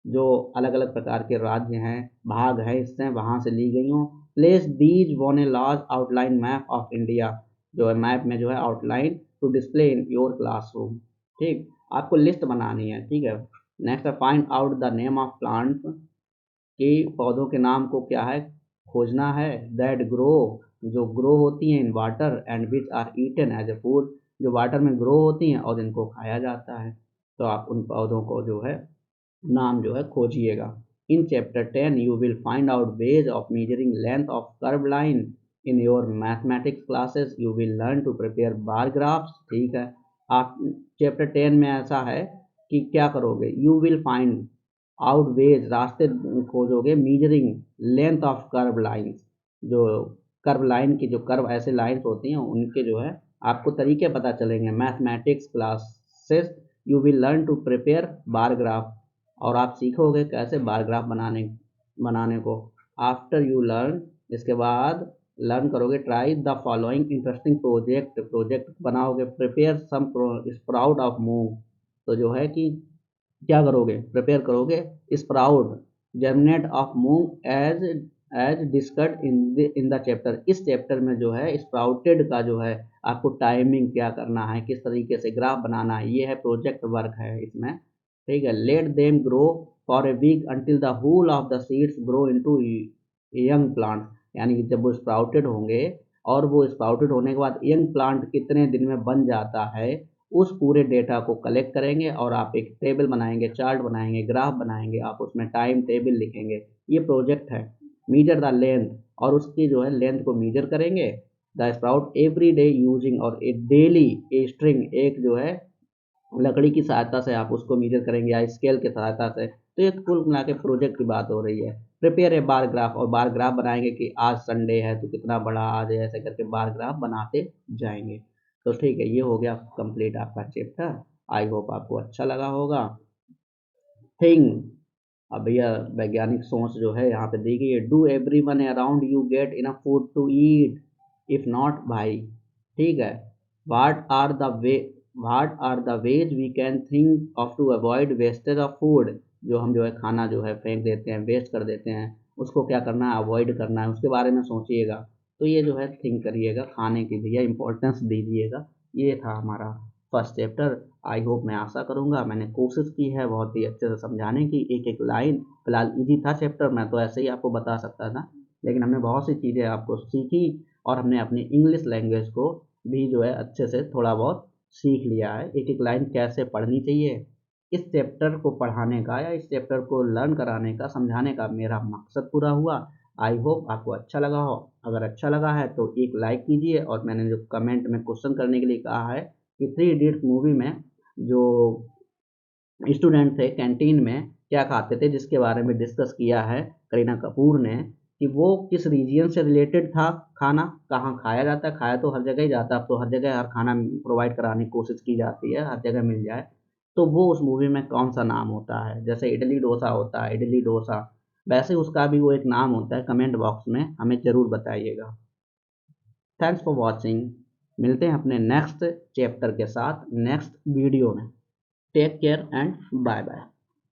जो अलग अलग प्रकार के राज्य हैं, भाग हैं इससे, वहाँ से ली गई हूँ। Place these on a large outline map of India, जो है मैप में जो है outline to display in your classroom. ठीक, आपको लिस्ट बनानी है। ठीक है। नेक्स्ट है find out the name of plants, कि पौधों के नाम को क्या है खोजना है, दैट ग्रो, जो ग्रो होती हैं in water and which are eaten as a food, जो वाटर में ग्रो होती हैं और जिनको खाया जाता है। तो आप उन पौधों को जो है नाम जो है खोजिएगा। In chapter 10 you will find out ways of measuring length of curve line. In your mathematics classes you will learn to prepare bar graphs. ठीक है, आप चैप्टर 10 में ऐसा है कि क्या करोगे, you will find out ways, रास्ते खोजोगे, measuring length of curve lines, जो कर्व लाइन की, जो कर्व ऐसे लाइन्स होती हैं उनके जो है आपको तरीके पता चलेंगे। Mathematics classes you will learn to prepare bar graph, और आप सीखोगे कैसे बार ग्राफ बनाने को। आफ्टर यू लर्न, इसके बाद लर्न करोगे, try the following interesting project, project बनाओगे। Prepare some sprout of moong, तो जो है कि क्या करोगे, प्रिपेयर करोगे sprout germinate of moong as as discussed in the chapter. इस चैप्टर में जो है स्प्राउटेड का जो है आपको टाइमिंग क्या करना है, किस तरीके से ग्राफ बनाना है, ये है प्रोजेक्ट वर्क है इसमें। ठीक है। Let them grow for a week until the whole of the seeds grow into young plant, यानी कि जब वो स्प्राउटेड होंगे और वो स्प्राउटेड होने के बाद यंग प्लांट कितने दिन में बन जाता है, उस पूरे डेटा को कलेक्ट करेंगे और आप एक टेबल बनाएंगे, चार्ट बनाएंगे, ग्राफ बनाएंगे, आप उसमें टाइम टेबल लिखेंगे। ये प्रोजेक्ट है। मीजर द लेंथ, और उसकी जो है लेंथ को मीजर करेंगे। The sprout every day using, और ए डेली ए स्ट्रिंग, एक जो है लकड़ी की सहायता से आप उसको मीजर करेंगे या स्केल की सहायता से। तो ये कुल मिला के प्रोजेक्ट की बात हो रही है। प्रिपेयर ए बार ग्राफ, और बार ग्राफ बनाएंगे कि आज संडे है तो कितना बड़ा आज है, ऐसे करके बार ग्राफ बनाते जाएंगे। तो ठीक है, ये हो गया कंप्लीट आपका चैप्टर। आई होप आपको अच्छा लगा होगा। थिंग, अब भैया वैज्ञानिक सोच जो है यहाँ पे दी गई है। Do everyone around you get enough food to eat, if not भाई, ठीक है, what are the ways we can think of to avoid wastage of food. जो हम जो है खाना जो है फेंक देते हैं, वेस्ट कर देते हैं, उसको क्या करना है, अवॉइड करना है, उसके बारे में सोचिएगा। तो ये जो है थिंक करिएगा, खाने की भैया इंपॉर्टेंस दीजिएगा। ये था हमारा फर्स्ट चैप्टर। आई होप, मैं आशा करूँगा मैंने कोशिश की है बहुत ही अच्छे से समझाने की, एक एक लाइन। फिलहाल इजी था चैप्टर, मैं तो ऐसे ही आपको बता सकता था, लेकिन हमने बहुत सी चीज़ें आपको सीखी और हमने अपनी इंग्लिश लैंग्वेज को भी जो है अच्छे से थोड़ा बहुत सीख लिया है। एक एक लाइन कैसे पढ़नी चाहिए, इस चैप्टर को पढ़ाने का या इस चैप्टर को लर्न कराने का, समझाने का मेरा मकसद पूरा हुआ। आई होप आपको अच्छा लगा हो। अगर अच्छा लगा है तो एक लाइक कीजिए, और मैंने जो कमेंट में क्वेश्चन करने के लिए कहा है कि थ्री इडियट्स मूवी में जो स्टूडेंट थे कैंटीन में क्या खाते थे, जिसके बारे में डिस्कस किया है करीना कपूर ने, कि वो किस रीजन से रिलेटेड था, खाना कहाँ खाया जाता है। खाया तो हर जगह ही जाता है, अब तो हर जगह हर खाना प्रोवाइड कराने की कोशिश की जाती है, हर जगह मिल जाए। तो वो उस मूवी में कौन सा नाम होता है, जैसे इडली डोसा होता है, इडली डोसा, वैसे उसका भी वो एक नाम होता है। कमेंट बॉक्स में हमें ज़रूर बताइएगा। Thanks for watching. मिलते हैं अपने नेक्स्ट चैप्टर के साथ नेक्स्ट वीडियो में। Take care and bye bye.